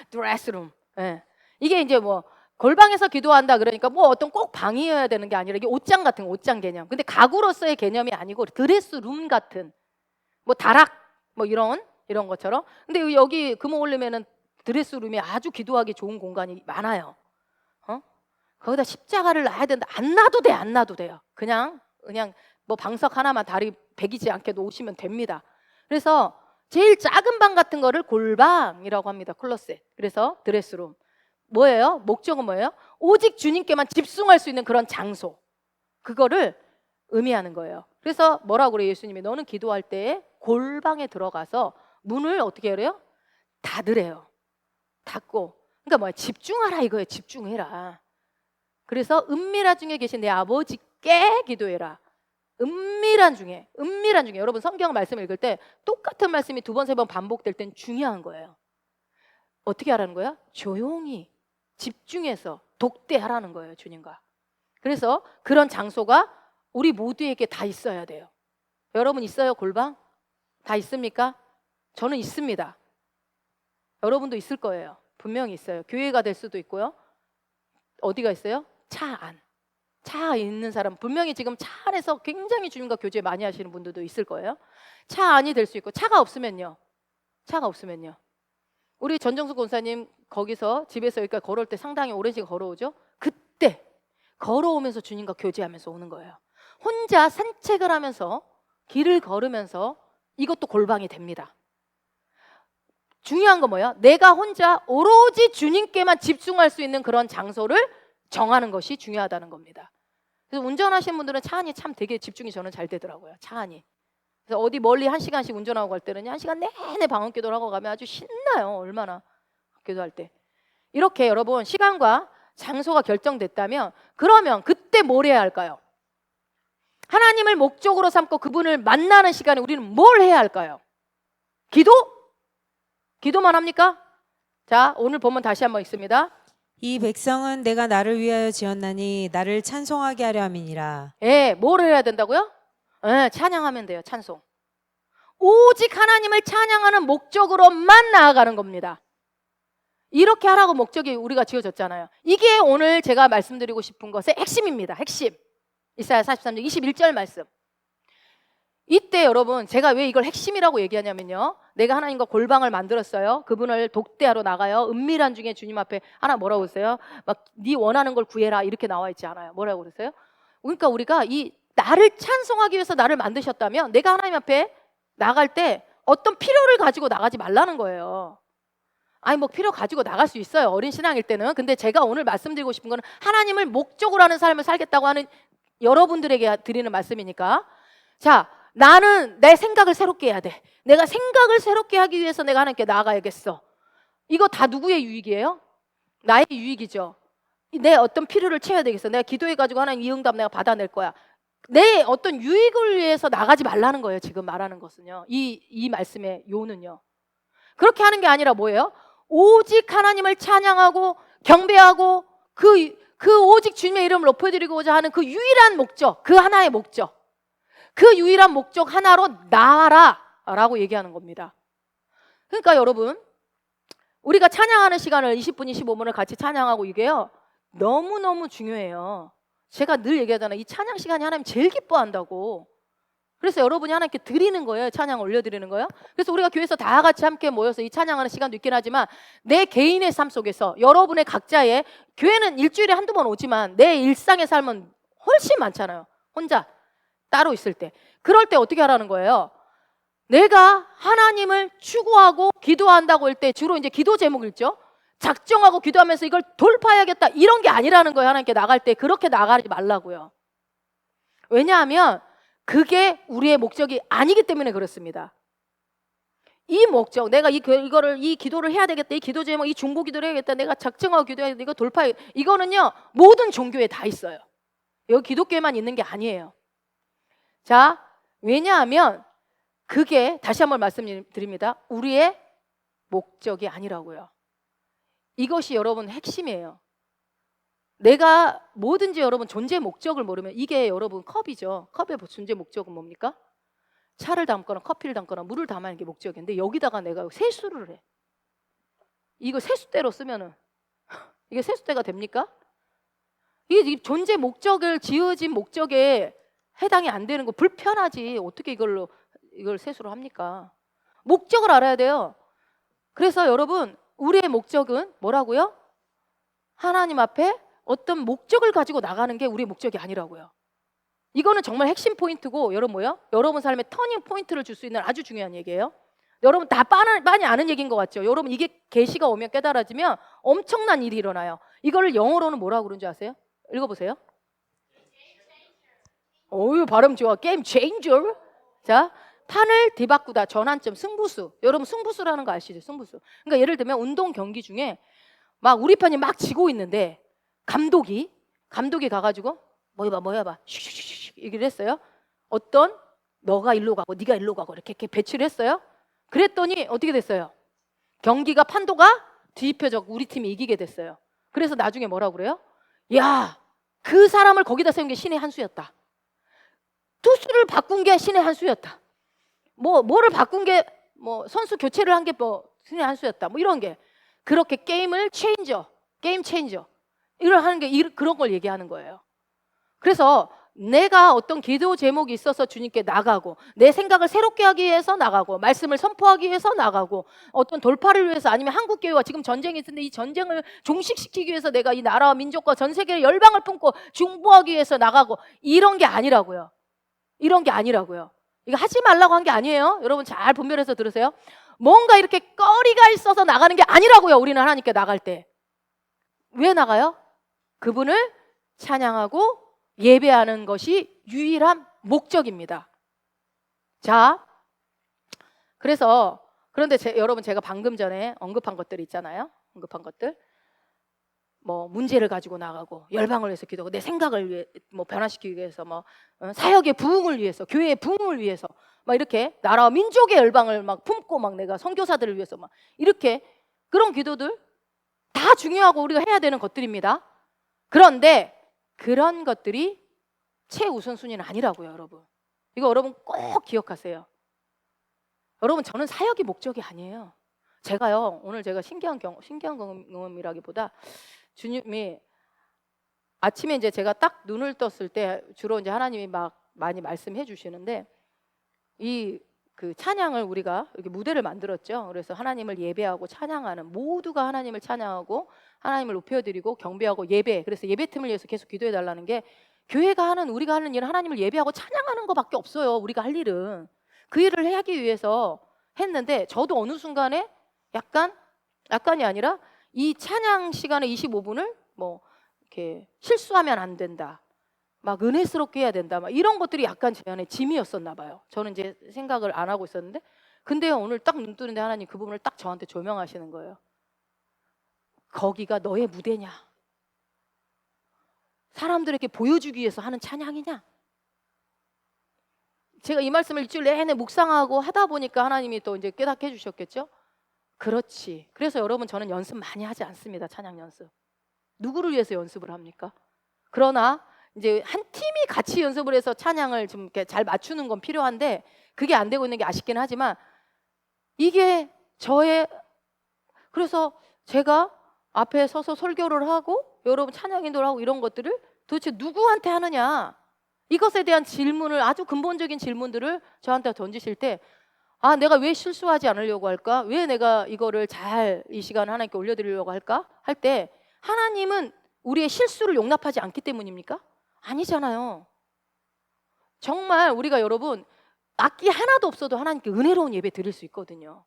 드레스룸. 예. 이게 이제 뭐 골방에서 기도한다 그러니까 뭐 어떤 꼭 방이어야 되는 게 아니라 이게 옷장 같은 거, 옷장 개념. 근데 가구로서의 개념이 아니고 드레스룸 같은 뭐 다락 뭐 이런 것처럼. 근데 여기 금호 올리면은 드레스룸이 아주 기도하기 좋은 공간이 많아요. 거기다 십자가를 놔야 된다. 안 놔도 돼, 안 놔도 돼요. 그냥 뭐 방석 하나만 다리 베기지 않게 놓으시면 됩니다. 그래서 제일 작은 방 같은 거를 골방이라고 합니다. 클로셋. 그래서 드레스룸. 뭐예요? 목적은 뭐예요? 오직 주님께만 집중할 수 있는 그런 장소. 그거를 의미하는 거예요. 그래서 뭐라고 그래요? 예수님이 너는 기도할 때 골방에 들어가서 문을 어떻게 해요? 닫으래요. 닫고. 그러니까 뭐야? 집중하라 이거예요. 집중해라. 그래서 은밀한 중에 계신 내 아버지께 기도해라. 은밀한 중에 여러분 성경 말씀 읽을 때 똑같은 말씀이 2번, 3번 반복될 땐 중요한 거예요. 어떻게 하라는 거야? 조용히 집중해서 독대하라는 거예요, 주님과. 그래서 그런 장소가 우리 모두에게 다 있어야 돼요. 여러분 있어요, 골방? 다 있습니까? 저는 있습니다. 여러분도 있을 거예요. 분명히 있어요. 교회가 될 수도 있고요. 어디가 있어요? 차 안. 차 있는 사람 분명히 지금 차 안에서 굉장히 주님과 교제 많이 하시는 분들도 있을 거예요. 차 안이 될 수 있고. 차가 없으면요. 우리 전정숙 권사님 거기서 집에서 여기까지 걸어올 때 상당히 오랜 시간 걸어오죠. 그때 걸어오면서 주님과 교제하면서 오는 거예요. 혼자 산책을 하면서 길을 걸으면서 이것도 골방이 됩니다. 중요한 건 뭐예요? 내가 혼자 오로지 주님께만 집중할 수 있는 그런 장소를 정하는 것이 중요하다는 겁니다. 그래서 운전하시는 분들은 차 안이 참 되게 집중이 저는 잘 되더라고요. 차 안이. 그래서 어디 멀리 1시간씩 운전하고 갈 때는 1시간 내내 방언기도를 하고 가면 아주 신나요. 얼마나 기도할 때. 이렇게 여러분 시간과 장소가 결정됐다면 그러면 그때 뭘 해야 할까요? 하나님을 목적으로 삼고 그분을 만나는 시간에 우리는 뭘 해야 할까요? 기도만 합니까? 자, 오늘 본문 다시 한번 읽습니다. 이 백성은 내가 나를 위하여 지었나니 나를 찬송하게 하려 함이니라. 예, 뭘 해야 된다고요? 예, 찬양하면 돼요. 찬송. 오직 하나님을 찬양하는 목적으로만 나아가는 겁니다. 이렇게 하라고 목적이 우리가 지어졌잖아요. 이게 오늘 제가 말씀드리고 싶은 것의 핵심입니다. 핵심. 이사야 43장 21절 말씀. 이때 여러분 제가 왜 이걸 핵심이라고 얘기하냐면요, 내가 하나님과 골방을 만들었어요. 그분을 독대하러 나가요. 은밀한 중에 주님 앞에 하나 뭐라고 그랬어요? 막 네 원하는 걸 구해라 이렇게 나와 있지 않아요. 뭐라고 그랬어요? 그러니까 우리가 이 나를 찬송하기 위해서 나를 만드셨다면 내가 하나님 앞에 나갈 때 어떤 필요를 가지고 나가지 말라는 거예요. 아니 뭐 필요 가지고 나갈 수 있어요, 어린 신앙일 때는. 근데 제가 오늘 말씀드리고 싶은 거는 하나님을 목적으로 하는 삶을 살겠다고 하는 여러분들에게 드리는 말씀이니까. 자, 나는 내 생각을 새롭게 해야 돼. 내가 생각을 새롭게 하기 위해서 내가 하나님께 나아가야겠어. 이거 다 누구의 유익이에요? 나의 유익이죠. 내 어떤 필요를 채워야 되겠어. 내가 기도해가지고 하나님 이 응답 내가 받아낼 거야. 내 어떤 유익을 위해서 나가지 말라는 거예요. 지금 말하는 것은요. 이 말씀의 요는요. 그렇게 하는 게 아니라 뭐예요? 오직 하나님을 찬양하고 경배하고 그 오직 주님의 이름을 높여드리고자 하는 그 유일한 목적, 그 하나의 목적, 그 유일한 목적 하나로 나아라 라고 얘기하는 겁니다. 그러니까 여러분 우리가 찬양하는 시간을 20분, 25분을 같이 찬양하고 이게요 너무너무 중요해요. 제가 늘 얘기하잖아요. 이 찬양 시간이 하나님 제일 기뻐한다고. 그래서 여러분이 하나님께 드리는 거예요. 찬양 올려드리는 거예요. 그래서 우리가 교회에서 다 같이 함께 모여서 이 찬양하는 시간도 있긴 하지만 내 개인의 삶 속에서 여러분의 각자의, 교회는 일주일에 한두 번 오지만 내 일상의 삶은 훨씬 많잖아요. 혼자 따로 있을 때. 그럴 때 어떻게 하라는 거예요? 내가 하나님을 추구하고 기도한다고 할 때 주로 이제 기도 제목 읽죠. 작정하고 기도하면서 이걸 돌파해야겠다 이런 게 아니라는 거예요. 하나님께 나갈 때 그렇게 나가지 말라고요. 왜냐하면 그게 우리의 목적이 아니기 때문에 그렇습니다. 이 목적, 내가 이 기도를 해야 되겠다, 이 기도 제목, 이 중보 기도를 해야겠다, 내가 작정하고 기도해야 돼, 이거 돌파, 이거는요 모든 종교에 다 있어요. 여기 기독교에만 있는 게 아니에요. 자, 왜냐하면 그게 다시 한번 말씀드립니다. 우리의 목적이 아니라고요. 이것이 여러분 핵심이에요. 내가 뭐든지 여러분 존재 목적을 모르면, 이게 여러분 컵이죠. 컵의 존재 목적은 뭡니까? 차를 담거나 커피를 담거나 물을 담아내는 게 목적인데, 여기다가 내가 세수를 해. 이거 세수대로 쓰면은 이게 세수대가 됩니까? 이게 존재 목적을, 지어진 목적에 해당이 안 되는 거 불편하지. 어떻게 이걸 세수로 합니까? 목적을 알아야 돼요. 그래서 여러분, 우리의 목적은 뭐라고요? 하나님 앞에 어떤 목적을 가지고 나가는 게 우리의 목적이 아니라고요. 이거는 정말 핵심 포인트고, 여러분 뭐요? 여러분 삶의 터닝 포인트를 줄 수 있는 아주 중요한 얘기예요. 여러분 다 많이 아는 얘기인 것 같죠? 여러분 이게 계시가 오면, 깨달아지면 엄청난 일이 일어나요. 이거를 영어로는 뭐라고 그러는 줄 아세요? 읽어보세요. 어유, 발음 좋아. 게임 체인저. 자, 판을 뒤바꾸다, 전환점, 승부수. 여러분 승부수라는 거 아시죠? 승부수. 그러니까 예를 들면 운동 경기 중에 막 우리 편이 막 지고 있는데 감독이 가가지고 뭐 해봐 슉슉슉 얘기를 했어요. 어떤 너가 일로 가고 네가 일로 가고 이렇게 배치를 했어요. 그랬더니 어떻게 됐어요? 경기가 판도가 뒤집혀져 우리 팀이 이기게 됐어요. 그래서 나중에 뭐라고 그래요? 야, 그 사람을 거기다 세운 게 신의 한 수였다. 투수를 바꾼 게 신의 한 수였다. 뭐를 바꾼 게 선수 교체를 한 게 신의 한 수였다. 이런 게, 그렇게 게임을 게임 체인저 이걸 하는 게 그런 걸 얘기하는 거예요. 그래서 내가 어떤 기도 제목이 있어서 주님께 나가고, 내 생각을 새롭게 하기 위해서 나가고, 말씀을 선포하기 위해서 나가고, 어떤 돌파를 위해서, 아니면 한국교회와 지금 전쟁이 있는데 이 전쟁을 종식시키기 위해서 내가 이 나라와 민족과 전 세계의 열방을 품고 중보하기 위해서 나가고, 이런 게 아니라고요. 이런 게 아니라고요. 이거 하지 말라고 한 게 아니에요. 여러분 잘 분별해서 들으세요. 뭔가 이렇게 꺼리가 있어서 나가는 게 아니라고요. 우리는 하나님께 나갈 때 왜 나가요? 그분을 찬양하고 예배하는 것이 유일한 목적입니다. 자, 그런데 여러분, 제가 방금 전에 언급한 것들 있잖아요. 언급한 것들, 문제를 가지고 나가고, 열방을 위해서 기도하고, 내 생각을 위해 변화시키기 위해서, 사역의 부흥을 위해서, 교회의 부흥을 위해서, 이렇게 나라와 민족의 열방을 품고, 내가 선교사들을 위해서 이렇게, 그런 기도들 다 중요하고 우리가 해야 되는 것들입니다. 그런데 그런 것들이 최우선순위는 아니라고요, 여러분. 이거 여러분 꼭 기억하세요. 여러분, 저는 사역이 목적이 아니에요. 제가요, 오늘 제가 신기한 경험이라기보다, 주님이 아침에 이제 제가 딱 눈을 떴을 때 주로 이제 하나님이 많이 말씀해 주시는데, 그 찬양을 우리가 이렇게 무대를 만들었죠. 그래서 하나님을 예배하고 찬양하는, 모두가 하나님을 찬양하고 하나님을 높여드리고 경배하고 예배. 그래서 예배팀을 위해서 계속 기도해 달라는 게, 우리가 하는 일은 하나님을 예배하고 찬양하는 것밖에 없어요. 우리가 할 일은 그 일을 하기 위해서 했는데, 저도 어느 순간에 약간이 아니라 이 찬양 시간에 25분을 이렇게 실수하면 안 된다, 은혜스럽게 해야 된다, 이런 것들이 약간 제 안에 짐이었었나 봐요. 저는 이제 생각을 안 하고 있었는데, 근데 오늘 딱 눈 뜨는데 하나님 그 부분을 딱 저한테 조명하시는 거예요. 거기가 너의 무대냐? 사람들에게 보여주기 위해서 하는 찬양이냐? 제가 이 말씀을 일주일 내내 묵상하고 하다 보니까 하나님이 또 이제 깨닫게 해주셨겠죠? 그렇지. 그래서 여러분, 저는 연습 많이 하지 않습니다. 찬양 연습. 누구를 위해서 연습을 합니까? 그러나 이제 한 팀이 같이 연습을 해서 찬양을 좀 이렇게 잘 맞추는 건 필요한데, 그게 안 되고 있는 게 아쉽긴 하지만, 이게 그래서 제가 앞에 서서 설교를 하고 여러분 찬양 인도를 하고 이런 것들을 도대체 누구한테 하느냐, 이것에 대한 질문을, 아주 근본적인 질문들을 저한테 던지실 때, 내가 왜 실수하지 않으려고 할까? 왜 내가 이거를 잘 이 시간 하나님께 올려드리려고 할까? 할 때, 하나님은 우리의 실수를 용납하지 않기 때문입니까? 아니잖아요. 정말 우리가, 여러분, 악기 하나도 없어도 하나님께 은혜로운 예배 드릴 수 있거든요.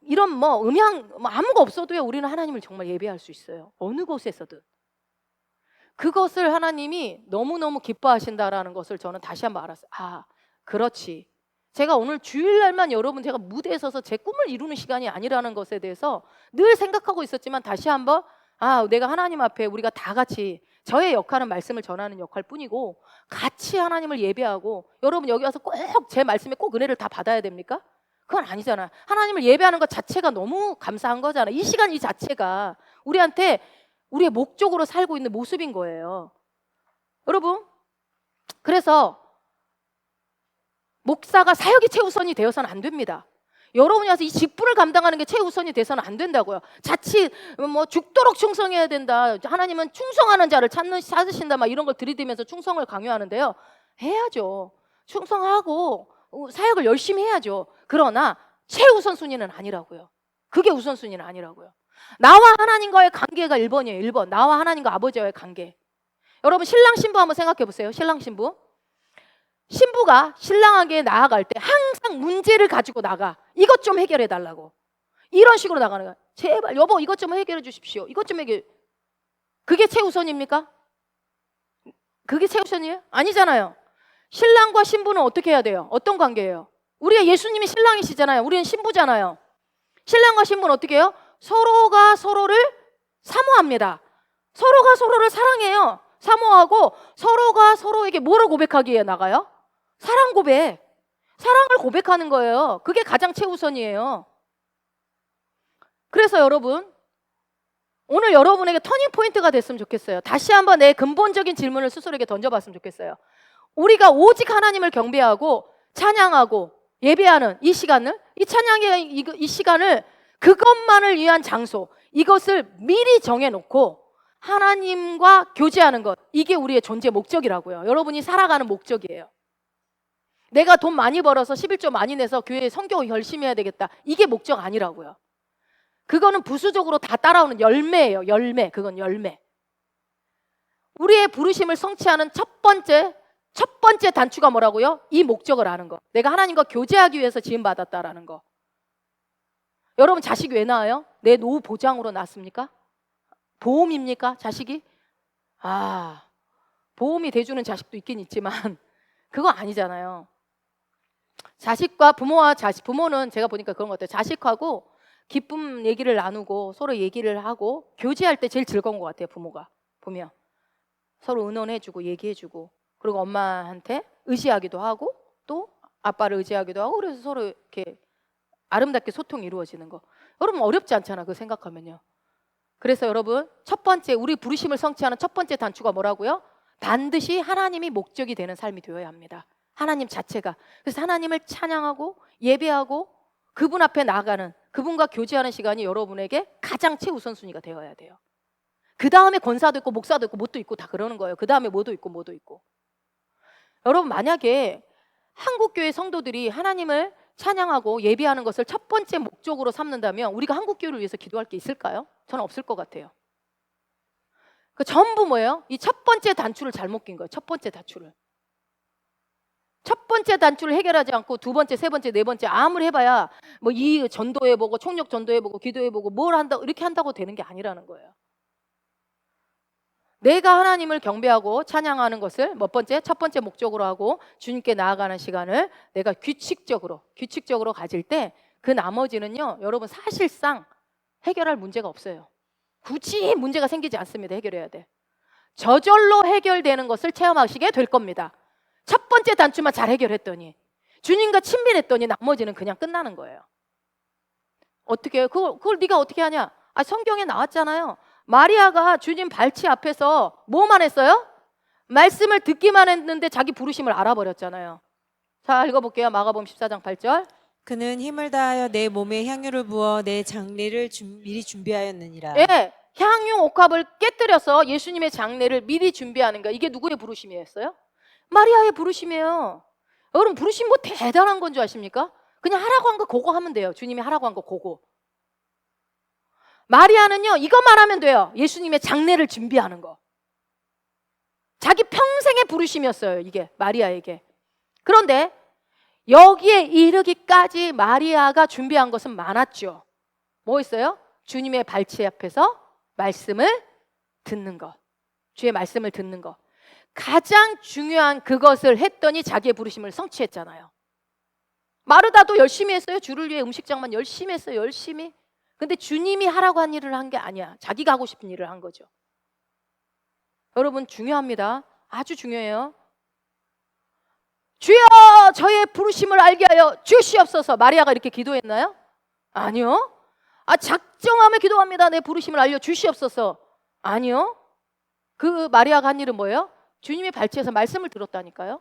이런 음향 아무거 없어도요, 우리는 하나님을 정말 예배할 수 있어요. 어느 곳에서든. 그것을 하나님이 너무너무 기뻐하신다라는 것을 저는 다시 한번 알았어요. 그렇지. 제가 오늘 주일날만 여러분 제가 무대에 서서 제 꿈을 이루는 시간이 아니라는 것에 대해서 늘 생각하고 있었지만 다시 한번 내가 하나님 앞에 우리가 다 같이 저의 역할은 말씀을 전하는 역할뿐이고 같이 하나님을 예배하고 여러분 여기 와서 꼭 제 말씀에 꼭 은혜를 다 받아야 됩니까? 그건 아니잖아. 하나님을 예배하는 것 자체가 너무 감사한 거잖아. 이 시간 이 자체가 우리한테 우리의 목적으로 살고 있는 모습인 거예요. 여러분, 그래서 목사가 사역이 최우선이 되어서는 안 됩니다. 여러분이 와서 이 직분을 감당하는 게 최우선이 돼서는 안 된다고요. 자칫 죽도록 충성해야 된다. 하나님은 충성하는 자를 찾으신다. 막 이런 걸 들이대면서 충성을 강요하는데요. 해야죠. 충성하고 사역을 열심히 해야죠. 그러나 최우선 순위는 아니라고요. 그게 우선순위는 아니라고요. 나와 하나님과의 관계가 1번이에요. 1번. 나와 하나님과 아버지와의 관계. 여러분 신랑 신부 한번 생각해 보세요. 신랑 신부. 신부가 신랑에게 나아갈 때 항상 문제를 가지고 나가. 이것 좀 해결해 달라고. 이런 식으로 나가는 거야. 제발 여보 이것 좀 해결해 주십시오. 이것 좀 해결. 그게 최우선입니까? 그게 최우선이에요? 아니잖아요. 신랑과 신부는 어떻게 해야 돼요? 어떤 관계예요? 우리가 예수님이 신랑이시잖아요. 우리는 신부잖아요. 신랑과 신부는 어떻게 해요? 서로가 서로를 사모합니다. 서로가 서로를 사랑해요. 사모하고 서로가 서로에게 뭐를 고백하기에 나가요? 사랑 고백. 사랑을 고백하는 거예요. 그게 가장 최우선이에요. 그래서 여러분 오늘 여러분에게 터닝 포인트가 됐으면 좋겠어요. 다시 한번 내 근본적인 질문을 스스로에게 던져봤으면 좋겠어요. 우리가 오직 하나님을 경배하고 찬양하고 예배하는 이 시간을, 이 찬양의 이 시간을 그것만을 위한 장소, 이것을 미리 정해놓고 하나님과 교제하는 것, 이게 우리의 존재 목적이라고요. 여러분이 살아가는 목적이에요. 내가 돈 많이 벌어서 11조 많이 내서 교회에 선교 열심히 해야 되겠다, 이게 목적 아니라고요. 그거는 부수적으로 다 따라오는 열매예요. 열매. 그건 열매. 우리의 부르심을 성취하는 첫 번째 단추가 뭐라고요? 이 목적을 아는 거. 내가 하나님과 교제하기 위해서 지음받았다라는 거. 여러분 자식 왜 낳아요? 내 노후 보장으로 낳습니까? 보험입니까? 자식이? 보험이 돼주는 자식도 있긴 있지만 그거 아니잖아요. 자식과 부모와 자식, 부모는 제가 보니까 그런 것 같아요. 자식하고 기쁨 얘기를 나누고 서로 얘기를 하고 교제할 때 제일 즐거운 것 같아요. 부모가 보면 서로 의논해주고 얘기해주고, 그리고 엄마한테 의지하기도 하고 또 아빠를 의지하기도 하고, 그래서 서로 이렇게 아름답게 소통이 이루어지는 거. 여러분 어렵지 않잖아, 그 생각하면요. 그래서 여러분 첫 번째, 우리 부르심을 성취하는 첫 번째 단추가 뭐라고요? 반드시 하나님이 목적이 되는 삶이 되어야 합니다. 하나님 자체가. 그래서 하나님을 찬양하고 예배하고 그분 앞에 나가는, 그분과 교제하는 시간이 여러분에게 가장 최우선순위가 되어야 돼요. 그 다음에 권사도 있고 목사도 있고 뭣도 있고 다 그러는 거예요. 그 다음에 뭐도 있고 뭐도 있고. 여러분 만약에 한국교회 성도들이 하나님을 찬양하고 예배하는 것을 첫 번째 목적으로 삼는다면 우리가 한국교회를 위해서 기도할 게 있을까요? 저는 없을 것 같아요. 그 전부 뭐예요? 이 첫 번째 단추를 잘못 낀 거예요. 첫 번째 단추를. 첫 번째 단추를 해결하지 않고 두 번째, 세 번째, 네 번째 아무리 해봐야 뭐 이 전도해보고 총력 전도해보고 기도해보고 뭘 한다 이렇게 한다고 되는 게 아니라는 거예요. 내가 하나님을 경배하고 찬양하는 것을 첫 번째 목적으로 하고 주님께 나아가는 시간을 내가 규칙적으로 가질 때 그 나머지는요, 여러분 사실상 해결할 문제가 없어요. 굳이 문제가 생기지 않습니다. 해결해야 돼. 저절로 해결되는 것을 체험하시게 될 겁니다. 첫 번째 단추만 잘 해결했더니, 주님과 친밀했더니 나머지는 그냥 끝나는 거예요. 어떻게 해요? 그걸 네가 어떻게 하냐? 성경에 나왔잖아요. 마리아가 주님 발치 앞에서 뭐만 했어요? 말씀을 듣기만 했는데 자기 부르심을 알아버렸잖아요. 자, 읽어볼게요. 마가복음 14장 8절. 그는 힘을 다하여 내 몸에 향유를 부어 내 장례를 미리 준비하였느니라. 예, 향유 옥합을 깨뜨려서 예수님의 장례를 미리 준비하는 거. 이게 누구의 부르심이었어요? 마리아의 부르심이에요. 여러분 부르심 뭐 대단한 건 줄 아십니까? 그냥 하라고 한 거 그거 하면 돼요. 주님이 하라고 한 거 그거. 마리아는요, 이것만 하면 돼요. 예수님의 장례를 준비하는 거. 자기 평생의 부르심이었어요, 이게 마리아에게. 그런데 여기에 이르기까지 마리아가 준비한 것은 많았죠. 뭐 있어요? 주님의 발치 앞에서 말씀을 듣는 것. 주의 말씀을 듣는 것. 가장 중요한 그것을 했더니 자기의 부르심을 성취했잖아요. 마르다도 열심히 했어요. 주를 위해 음식장만 열심히 했어요. 열심히. 근데 주님이 하라고 한 일을 한 게 아니야. 자기가 하고 싶은 일을 한 거죠. 여러분 중요합니다. 아주 중요해요. 주여 저의 부르심을 알게 하여 주시옵소서. 마리아가 이렇게 기도했나요? 아니요. 작정하며 기도합니다. 내 부르심을 알려 주시옵소서. 아니요. 그 마리아가 한 일은 뭐예요? 주님의 발치에서 말씀을 들었다니까요.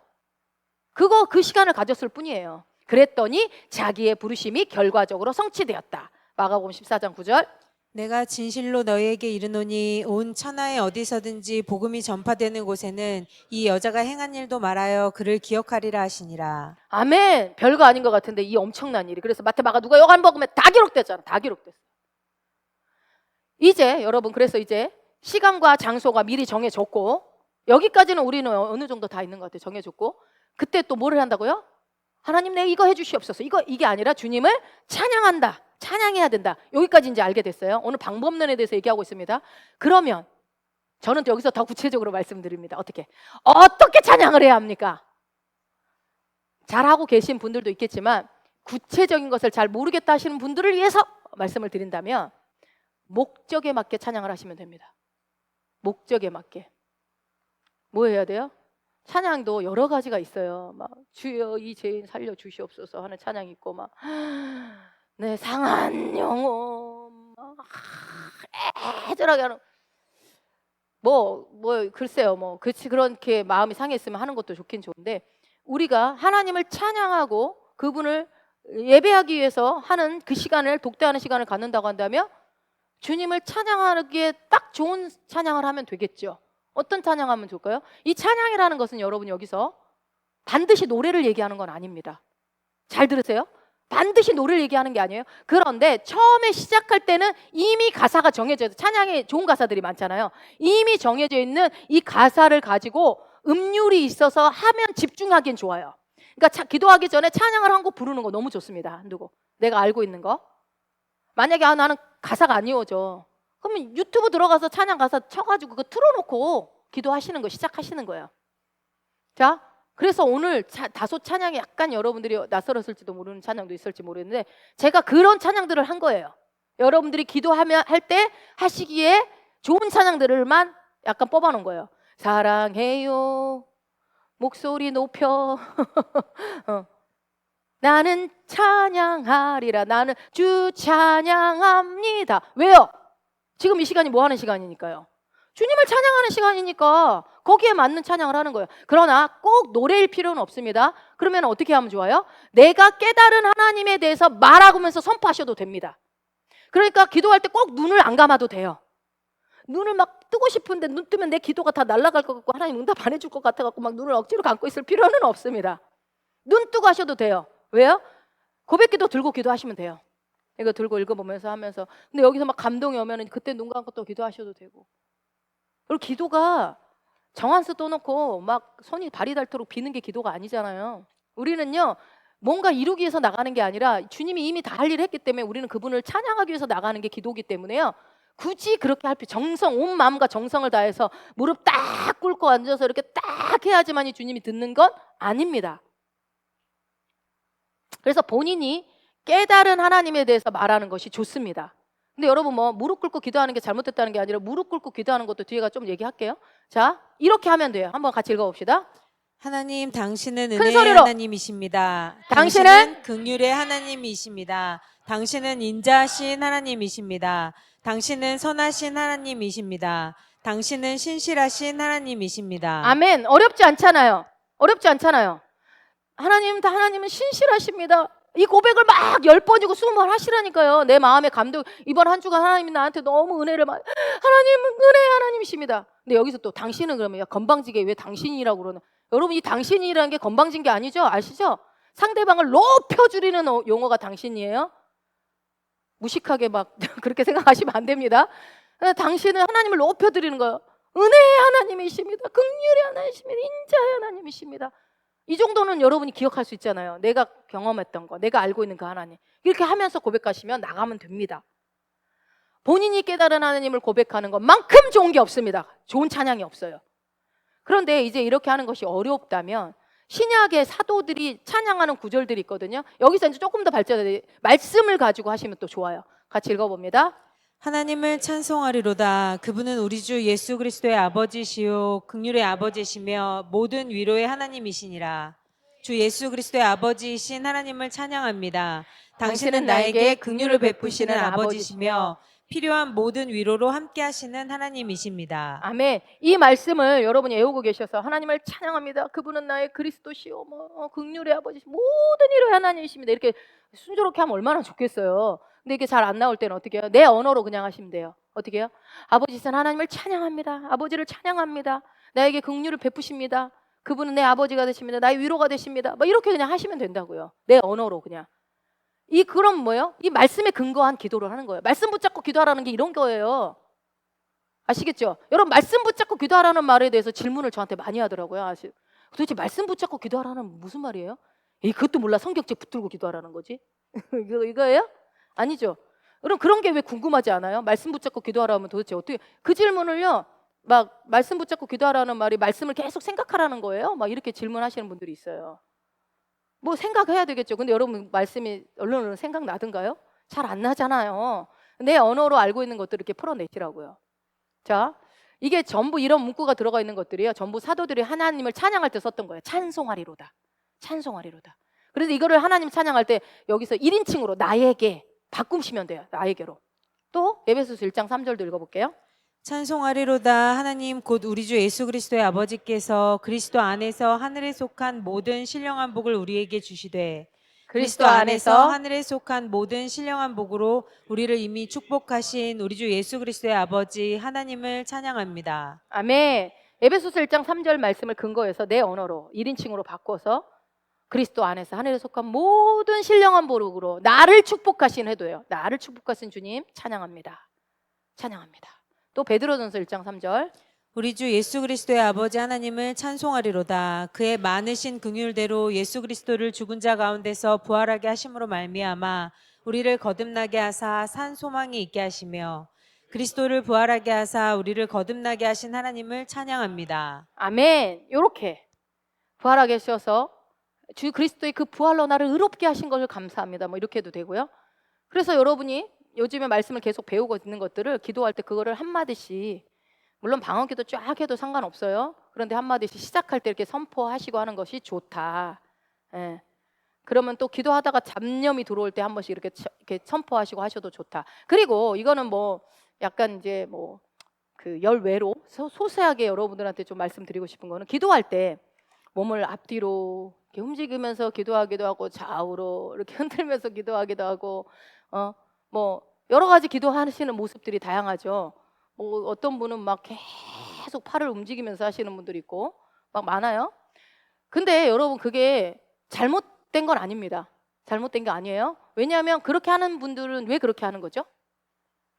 그 시간을 가졌을 뿐이에요. 그랬더니 자기의 부르심이 결과적으로 성취되었다. 마가복음 14장 9절. 내가 진실로 너희에게 이르노니 온 천하에 어디서든지 복음이 전파되는 곳에는 이 여자가 행한 일도 말하여 그를 기억하리라 하시니라. 아멘. 별거 아닌 것 같은데 이 엄청난 일이. 그래서 마태, 마가, 누가, 요한복음에 다 기록됐잖아. 다 기록됐어. 이제 여러분 그래서 이제 시간과 장소가 미리 정해졌고 여기까지는 우리는 어느 정도 다 있는 것 같아요. 정해졌고 그때 또 뭐를 한다고요? 하나님 내가 이거 해주시옵소서. 이게 아니라 주님을 찬양한다. 찬양해야 된다. 여기까지 이제 알게 됐어요. 오늘 방법론에 대해서 얘기하고 있습니다. 그러면 저는 여기서 더 구체적으로 말씀드립니다. 어떻게 찬양을 해야 합니까? 잘하고 계신 분들도 있겠지만 구체적인 것을 잘 모르겠다 하시는 분들을 위해서 말씀을 드린다면 목적에 맞게 찬양을 하시면 됩니다. 목적에 맞게. 뭐 해야 돼요? 찬양도 여러 가지가 있어요. 막 주여 이 죄인 살려 주시옵소서 하는 찬양이 있고 막 내 상한 영혼 애절하게 하는 뭐 글쎄요. 뭐 그렇게 마음이 상했으면 하는 것도 좋긴 좋은데 우리가 하나님을 찬양하고 그분을 예배하기 위해서 하는 그 시간을 독대하는 시간을 갖는다고 한다면 주님을 찬양하기에 딱 좋은 찬양을 하면 되겠죠. 어떤 찬양하면 좋을까요? 이 찬양이라는 것은 여러분 여기서 반드시 노래를 얘기하는 건 아닙니다. 잘 들으세요. 반드시 노래를 얘기하는 게 아니에요. 그런데 처음에 시작할 때는 이미 가사가 정해져 있어요. 찬양에 좋은 가사들이 많잖아요. 이미 정해져 있는 이 가사를 가지고 음률이 있어서 하면 집중하기엔 좋아요. 그러니까 기도하기 전에 찬양을 한 곡 부르는 거 너무 좋습니다. 누구? 내가 알고 있는 거. 만약에 나는 가사가 안 이어져. 그러면 유튜브 들어가서 찬양 가사 쳐가지고 그거 틀어놓고 기도하시는 거 시작하시는 거예요. 자, 그래서 오늘 다소 찬양이 약간 여러분들이 낯설었을지도 모르는 찬양도 있을지 모르겠는데 제가 그런 찬양들을 한 거예요. 여러분들이 기도하면 할 때 하시기에 좋은 찬양들을만 약간 뽑아놓은 거예요. 사랑해요 목소리 높여 나는 찬양하리라. 나는 주 찬양합니다. 왜요? 지금 이 시간이 뭐 하는 시간이니까요? 주님을 찬양하는 시간이니까 거기에 맞는 찬양을 하는 거예요. 그러나 꼭 노래일 필요는 없습니다. 그러면 어떻게 하면 좋아요? 내가 깨달은 하나님에 대해서 말하면서 선포하셔도 됩니다. 그러니까 기도할 때 꼭 눈을 안 감아도 돼요. 눈을 막 뜨고 싶은데 눈 뜨면 내 기도가 다 날아갈 것 같고 하나님 응답 안 해줄 것 같아갖고 막 눈을 억지로 감고 있을 필요는 없습니다. 눈 뜨고 하셔도 돼요. 왜요? 고백기도 들고 기도하시면 돼요. 이거 들고 읽어보면서 하면서. 근데 여기서 막 감동이 오면은 그때 눈 감고 또 기도하셔도 되고. 그리고 기도가 정한수 떠놓고 막 손이 발이 닳도록 비는 게 기도가 아니잖아요. 우리는요 뭔가 이루기 위해서 나가는 게 아니라 주님이 이미 다 할 일을 했기 때문에 우리는 그분을 찬양하기 위해서 나가는 게 기도이기 때문에요. 굳이 그렇게 할 필요, 온 마음과 정성을 다해서 무릎 딱 꿇고 앉아서 이렇게 딱 해야지만이 주님이 듣는 건 아닙니다. 그래서 본인이 깨달은 하나님에 대해서 말하는 것이 좋습니다. 근데 여러분 뭐 무릎 꿇고 기도하는 게 잘못됐다는 게 아니라 무릎 꿇고 기도하는 것도 뒤에가 좀 얘기할게요. 자, 이렇게 하면 돼요. 한번 같이 읽어봅시다. 하나님 당신은 큰 은혜의 소리로. 하나님이십니다. 당신은 긍휼의 하나님이십니다. 당신은 인자하신 하나님이십니다. 당신은 선하신 하나님이십니다. 당신은 신실하신 하나님이십니다. 아멘. 어렵지 않잖아요. 어렵지 않잖아요. 하나님은 신실하십니다. 이 고백을 막 10번이고 20번 하시라니까요. 내 마음의 감동. 이번 한 주간 하나님이 나한테 너무 은혜를 하나님은 은혜의 하나님이십니다. 근데 여기서 또 당신은 그러면 야, 건방지게 왜 당신이라고 그러나? 여러분 이 당신이라는 게 건방진 게 아니죠? 아시죠? 상대방을 높여주리는 용어가 당신이에요. 무식하게 막 그렇게 생각하시면 안 됩니다. 당신은 하나님을 높여드리는 거예요. 은혜의 하나님이십니다. 긍휼의 하나님이십니다. 인자의 하나님이십니다. 이 정도는 여러분이 기억할 수 있잖아요. 내가 경험했던 거, 내가 알고 있는 그 하나님. 이렇게 하면서 고백하시면 나가면 됩니다. 본인이 깨달은 하나님을 고백하는 것만큼 좋은 게 없습니다. 좋은 찬양이 없어요. 그런데 이제 이렇게 하는 것이 어렵다면 신약의 사도들이 찬양하는 구절들이 있거든요. 여기서 이제 조금 더 발전해 말씀을 가지고 하시면 또 좋아요. 같이 읽어봅니다. 하나님을 찬송하리로다. 그분은 우리 주 예수 그리스도의 아버지시요 긍휼의 아버지시며 모든 위로의 하나님이시니라. 주 예수 그리스도의 아버지이신 하나님을 찬양합니다. 당신은 나에게 긍휼을 베푸시는 아버지시며 필요한 모든 위로로 함께 하시는 하나님이십니다. 아멘. 이 말씀을 여러분이 외우고 계셔서 하나님을 찬양합니다. 그분은 나의 그리스도시요 긍휼의 아버지 모든 위로의 하나님이십니다. 이렇게 순조롭게 하면 얼마나 좋겠어요. 근데 이게 잘 안 나올 때는 어떻게 해요? 내 언어로 그냥 하시면 돼요. 어떻게 해요? 아버지신 하나님을 찬양합니다. 아버지를 찬양합니다. 나에게 긍휼을 베푸십니다. 그분은 내 아버지가 되십니다. 나의 위로가 되십니다. 이렇게 그냥 하시면 된다고요. 내 언어로 그냥. 그럼 뭐예요? 이 말씀에 근거한 기도를 하는 거예요. 말씀 붙잡고 기도하라는 게 이런 거예요. 아시겠죠? 여러분 말씀 붙잡고 기도하라는 말에 대해서 질문을 저한테 많이 하더라고요. 도대체 말씀 붙잡고 기도하라는 무슨 말이에요? 그것도 몰라. 성경책 붙들고 기도하라는 거지? 이거예요? 아니죠. 그럼 그런 게 왜 궁금하지 않아요? 말씀 붙잡고 기도하라면 도대체 어떻게 그 질문을요. 막 말씀 붙잡고 기도하라는 말이 말씀을 계속 생각하라는 거예요? 막 이렇게 질문하시는 분들이 있어요. 생각해야 되겠죠. 근데 여러분 말씀이 얼른 생각나든가요? 잘 안 나잖아요. 내 언어로 알고 있는 것들을 이렇게 풀어내시라고요. 자, 이게 전부 이런 문구가 들어가 있는 것들이요. 전부 사도들이 하나님을 찬양할 때 썼던 거예요. 찬송하리로다. 찬송하리로다. 그래서 이거를 하나님 찬양할 때 여기서 1인칭으로 나에게 바꾸시면 돼요. 나에게로. 또 에베소서 1장 3절도 읽어볼게요. 찬송하리로다. 하나님 곧 우리 주 예수 그리스도의 아버지께서 그리스도 안에서 하늘에 속한 모든 신령한 복을 우리에게 주시되 그리스도 안에서 하늘에 속한 모든 신령한 복으로 우리를 이미 축복하신 우리 주 예수 그리스도의 아버지 하나님을 찬양합니다. 아멘. 에베소서 1장 3절 말씀을 근거해서 내 언어로 1인칭으로 바꿔서 그리스도 안에서 하늘에 속한 모든 신령한 복으로 나를 축복하신 해도요. 나를 축복하신 주님 찬양합니다. 찬양합니다. 또 베드로전서 1장 3절 우리 주 예수 그리스도의 아버지 하나님을 찬송하리로다. 그의 많으신 긍휼대로 예수 그리스도를 죽은 자 가운데서 부활하게 하심으로 말미암아 우리를 거듭나게 하사 산 소망이 있게 하시며 그리스도를 부활하게 하사 우리를 거듭나게 하신 하나님을 찬양합니다. 아멘. 요렇게 부활하게 하셔서 주 그리스도의 그 부활로 나를 의롭게 하신 것을 감사합니다. 이렇게 해도 되고요. 그래서 여러분이 요즘에 말씀을 계속 배우고 있는 것들을 기도할 때 그거를 한마디씩, 물론 방언기도 쫙 해도 상관없어요. 그런데 한마디씩 시작할 때 이렇게 선포하시고 하는 것이 좋다. 예. 그러면 또 기도하다가 잡념이 들어올 때 한 번씩 이렇게 선포하시고 하셔도 좋다. 그리고 이거는 약간 이제 그 열외로 소소하게 여러분들한테 좀 말씀드리고 싶은 거는, 기도할 때 몸을 앞뒤로 이렇게 움직이면서 기도하기도 하고 좌우로 이렇게 흔들면서 기도하기도 하고 여러 가지 기도하시는 모습들이 다양하죠. 어떤 분은 막 계속 팔을 움직이면서 하시는 분들이 있고 막 많아요. 근데 여러분 그게 잘못된 건 아닙니다. 잘못된 게 아니에요. 왜냐하면 그렇게 하는 분들은 왜 그렇게 하는 거죠?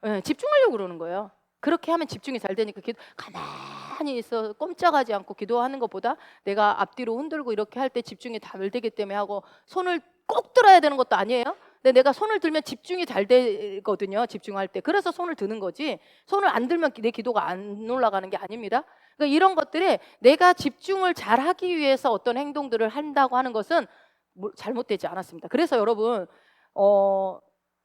네, 집중하려고 그러는 거예요. 그렇게 하면 집중이 잘 되니까 가만히 있어 꼼짝하지 않고 기도하는 것보다 내가 앞뒤로 흔들고 이렇게 할 때 집중이 잘 되기 때문에 하고, 손을 꼭 들어야 되는 것도 아니에요. 근데 내가 손을 들면 집중이 잘 되거든요. 집중할 때. 그래서 손을 드는 거지, 손을 안 들면 내 기도가 안 올라가는 게 아닙니다. 그러니까 이런 것들에 내가 집중을 잘 하기 위해서 어떤 행동들을 한다고 하는 것은 잘못되지 않았습니다. 그래서 여러분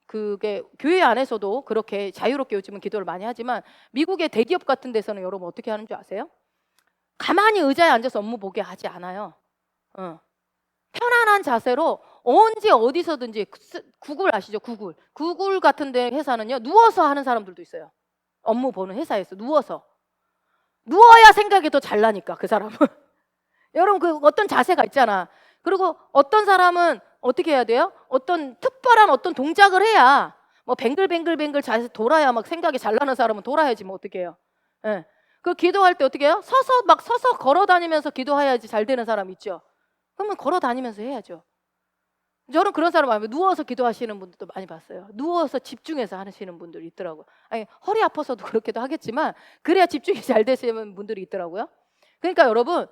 그게 교회 안에서도 그렇게 자유롭게 요즘은 기도를 많이 하지만, 미국의 대기업 같은 데서는 여러분 어떻게 하는 줄 아세요? 가만히 의자에 앉아서 업무 보게 하지 않아요. 편안한 자세로 언제 어디서든지, 구글 아시죠? 구글 같은 데 회사는요 누워서 하는 사람들도 있어요. 업무 보는 회사에서 누워야 생각이 더 잘 나니까 그 사람은. 여러분 그 어떤 자세가 있잖아. 그리고 어떤 사람은 어떻게 해야 돼요? 어떤 특별한 어떤 동작을 해야, 뱅글뱅글 자세 돌아야 막 생각이 잘 나는 사람은 돌아야지 어떻게 해요? 예. 그 기도할 때 어떻게 해요? 서서 걸어 다니면서 기도해야지 잘 되는 사람 있죠. 그러면 걸어 다니면서 해야죠. 저는 그런 사람 아니면 누워서 기도하시는 분들도 많이 봤어요. 누워서 집중해서 하시는 분들이 있더라고요. 아니, 허리 아파서도 그렇게도 하겠지만 그래야 집중이 잘 되시는 분들이 있더라고요. 그러니까 여러분,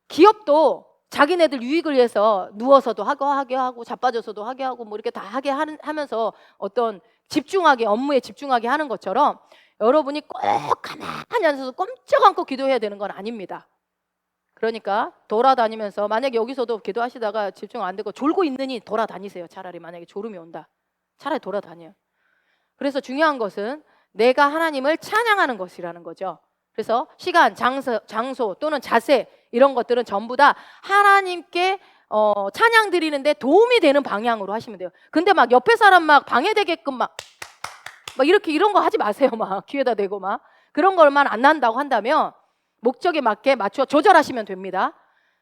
기업도 자기네들 유익을 위해서 누워서도 하게 하고 자빠져서도 하게 하고 이렇게 다 하게 하면서 어떤 집중하게, 업무에 집중하게 하는 것처럼 여러분이 꼭 가만히 앉아서 꼼짝 않고 기도해야 되는 건 아닙니다. 그러니까 돌아다니면서 만약에 여기서도 기도하시다가 집중 안 되고 졸고 있느니 돌아다니세요. 차라리 만약에 졸음이 온다. 차라리 돌아다녀요. 그래서 중요한 것은 내가 하나님을 찬양하는 것이라는 거죠. 그래서 시간, 장소 또는 자세 이런 것들은 전부 다 하나님께 찬양 드리는데 도움이 되는 방향으로 하시면 돼요. 근데 막 옆에 사람 막 방해되게끔 막 이렇게 이런 거 하지 마세요. 막 귀에다 대고 막 그런 걸만 안 난다고 한다면 목적에 맞게 맞춰 조절하시면 됩니다.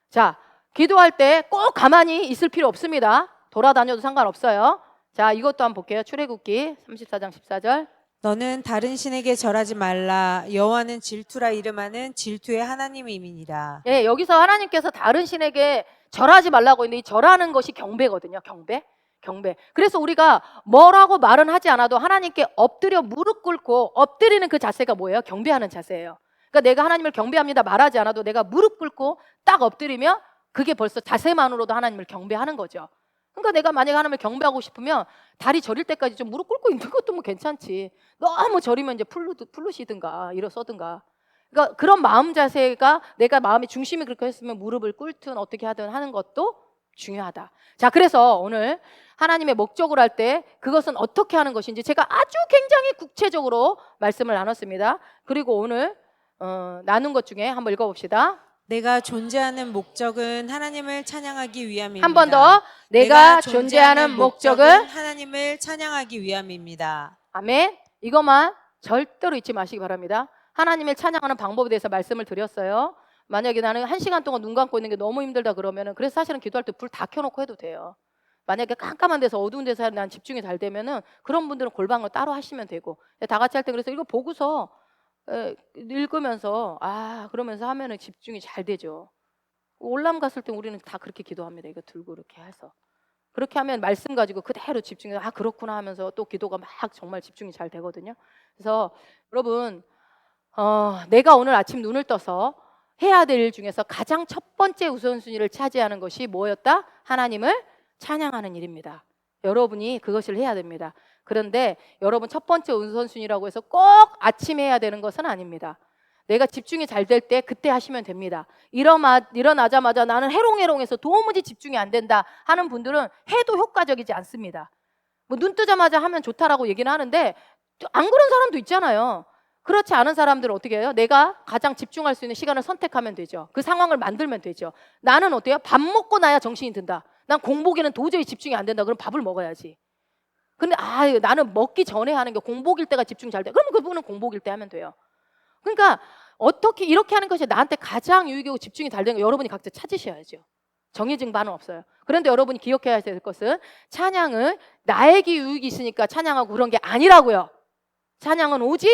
자, 기도할 때 꼭 가만히 있을 필요 없습니다. 돌아다녀도 상관없어요. 자, 이것도 한번 볼게요. 출애굽기 34장 14절. 너는 다른 신에게 절하지 말라. 여호와는 질투라 이름하는 질투의 하나님임이니라. 예, 여기서 하나님께서 다른 신에게 절하지 말라고 했는데 이 절하는 것이 경배거든요. 경배. 그래서 우리가 뭐라고 말은 하지 않아도 하나님께 엎드려 무릎 꿇고 엎드리는 그 자세가 뭐예요? 경배하는 자세예요. 그러니까 내가 하나님을 경배합니다 말하지 않아도 내가 무릎 꿇고 딱 엎드리면 그게 벌써 자세만으로도 하나님을 경배하는 거죠. 그러니까 내가 만약에 하나님을 경배하고 싶으면 다리 저릴 때까지 좀 무릎 꿇고 있는 것도 뭐 괜찮지. 너무 저리면 이제 풀르시든가 일어서든가. 그러니까 그런 마음 자세가 내가 마음의 중심이 그렇게 했으면 무릎을 꿇든 어떻게 하든 하는 것도 중요하다. 자, 그래서 오늘 하나님의 목적을 할 때 그것은 어떻게 하는 것인지 제가 아주 굉장히 구체적으로 말씀을 나눴습니다. 그리고 오늘 나눈 것 중에 한번 읽어봅시다. 내가 존재하는 목적은 하나님을 찬양하기 위함입니다. 한 번 더. 내가 존재하는 목적은 하나님을 찬양하기 위함입니다. 아멘. 이것만 절대로 잊지 마시기 바랍니다. 하나님을 찬양하는 방법에 대해서 말씀을 드렸어요. 만약에 나는 1시간 동안 눈 감고 있는 게 너무 힘들다 그러면은 그래서 사실은 기도할 때 불 다 켜놓고 해도 돼요. 만약에 깜깜한 데서 어두운 데서 난 집중이 잘 되면은 그런 분들은 골방을 따로 하시면 되고 다 같이 할 때 그래서 이거 보고서 읽으면서 그러면서 하면은 집중이 잘 되죠. 올람 갔을 때 우리는 다 그렇게 기도합니다. 이거 들고 이렇게 해서 그렇게 하면 말씀 가지고 그대로 집중해서 그렇구나 하면서 또 기도가 막 정말 집중이 잘 되거든요. 그래서 여러분 내가 오늘 아침 눈을 떠서 해야 될 일 중에서 가장 첫 번째 우선순위를 차지하는 것이 뭐였다? 하나님을 찬양하는 일입니다. 여러분이 그것을 해야 됩니다. 그런데 여러분 첫 번째 우선순위라고 해서 꼭 아침에 해야 되는 것은 아닙니다. 내가 집중이 잘 될 때 그때 하시면 됩니다. 일어나자마자 나는 해롱해롱해서 도무지 집중이 안 된다 하는 분들은 해도 효과적이지 않습니다. 뭐 눈 뜨자마자 하면 좋다라고 얘기는 하는데 안 그런 사람도 있잖아요. 그렇지 않은 사람들은 어떻게 해요? 내가 가장 집중할 수 있는 시간을 선택하면 되죠. 그 상황을 만들면 되죠. 나는 어때요? 밥 먹고 나야 정신이 든다. 난 공복에는 도저히 집중이 안 된다. 그럼 밥을 먹어야지. 근데 나는 먹기 전에 하는 게 공복일 때가 집중 잘 돼. 그러면 그분은 공복일 때 하면 돼요. 그러니까 어떻게 이렇게 하는 것이 나한테 가장 유익이고 집중이 잘 되는 거 여러분이 각자 찾으셔야죠. 정해진 바는 없어요. 그런데 여러분이 기억해야 될 것은 찬양은 나에게 유익이 있으니까 찬양하고 그런 게 아니라고요. 찬양은 오직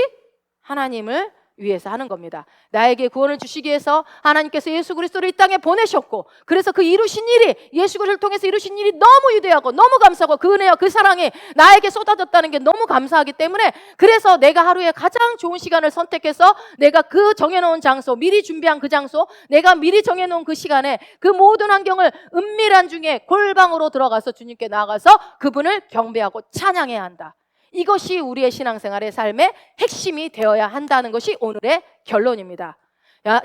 하나님을 위해서 하는 겁니다. 나에게 구원을 주시기 위해서 하나님께서 예수 그리스도를 이 땅에 보내셨고 그래서 그 이루신 일이 예수 그리스도를 통해서 이루신 일이 너무 위대하고 너무 감사하고 그 은혜와 그 사랑이 나에게 쏟아졌다는 게 너무 감사하기 때문에 그래서 내가 하루에 가장 좋은 시간을 선택해서 내가 그 정해놓은 장소 미리 준비한 그 장소 내가 미리 정해놓은 그 시간에 그 모든 환경을 은밀한 중에 골방으로 들어가서 주님께 나아가서 그분을 경배하고 찬양해야 한다. 이것이 우리의 신앙생활의 삶의 핵심이 되어야 한다는 것이 오늘의 결론입니다.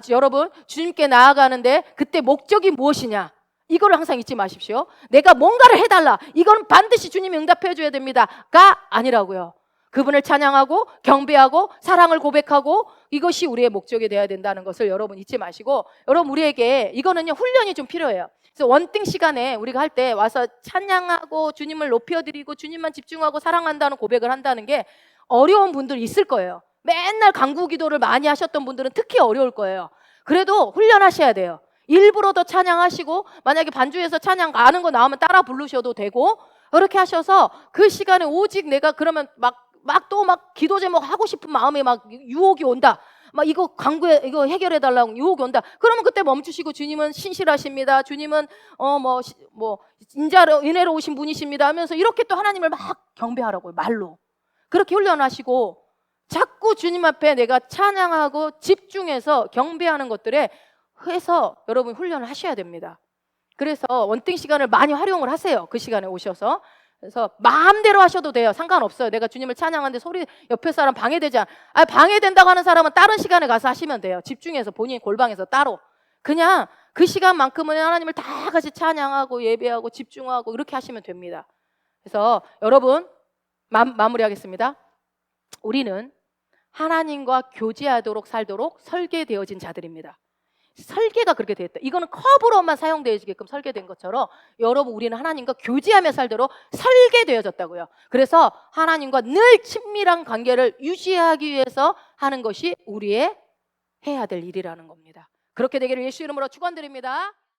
여러분 주님께 나아가는데 그때 목적이 무엇이냐? 이걸 항상 잊지 마십시오. 내가 뭔가를 해달라. 이건 반드시 주님이 응답해 줘야 됩니다가 아니라고요. 그분을 찬양하고 경배하고 사랑을 고백하고 이것이 우리의 목적이 되어야 된다는 것을 여러분 잊지 마시고 여러분 우리에게 이거는요 훈련이 좀 필요해요. 그래서 원띵 시간에 우리가 할 때 와서 찬양하고 주님을 높여드리고 주님만 집중하고 사랑한다는 고백을 한다는 게 어려운 분들 있을 거예요. 맨날 간구 기도를 많이 하셨던 분들은 특히 어려울 거예요. 그래도 훈련하셔야 돼요. 일부러 더 찬양하시고 만약에 반주에서 찬양 아는 거 나오면 따라 부르셔도 되고 그렇게 하셔서 그 시간에 오직 내가 그러면 막 기도 제목 하고 싶은 마음에 막 유혹이 온다. 막 이거 이거 해결해 달라고 유혹이 온다. 그러면 그때 멈추시고 주님은 신실하십니다. 주님은 인자로 은혜로 오신 분이십니다 하면서 이렇게 또 하나님을 막 경배하라고요. 말로. 그렇게 훈련하시고 자꾸 주님 앞에 내가 찬양하고 집중해서 경배하는 것들에 해서 여러분 훈련을 하셔야 됩니다. 그래서 원띵 시간을 많이 활용을 하세요. 그 시간에 오셔서. 그래서 마음대로 하셔도 돼요. 상관없어요. 내가 주님을 찬양하는데 소리 옆에 사람 방해되지 않아. 방해된다고 하는 사람은 다른 시간에 가서 하시면 돼요. 집중해서 본인이 골방에서 따로. 그냥 그 시간만큼은 하나님을 다 같이 찬양하고 예배하고 집중하고 이렇게 하시면 됩니다. 그래서 여러분 마무리하겠습니다. 우리는 하나님과 교제하도록 살도록 설계되어진 자들입니다. 설계가 그렇게 되었다. 이거는 컵으로만 사용되게끔 설계된 것처럼 여러분 우리는 하나님과 교제하며 살도록 설계되어졌다고요. 그래서 하나님과 늘 친밀한 관계를 유지하기 위해서 하는 것이 우리의 해야 될 일이라는 겁니다. 그렇게 되기를 예수 이름으로 축원드립니다.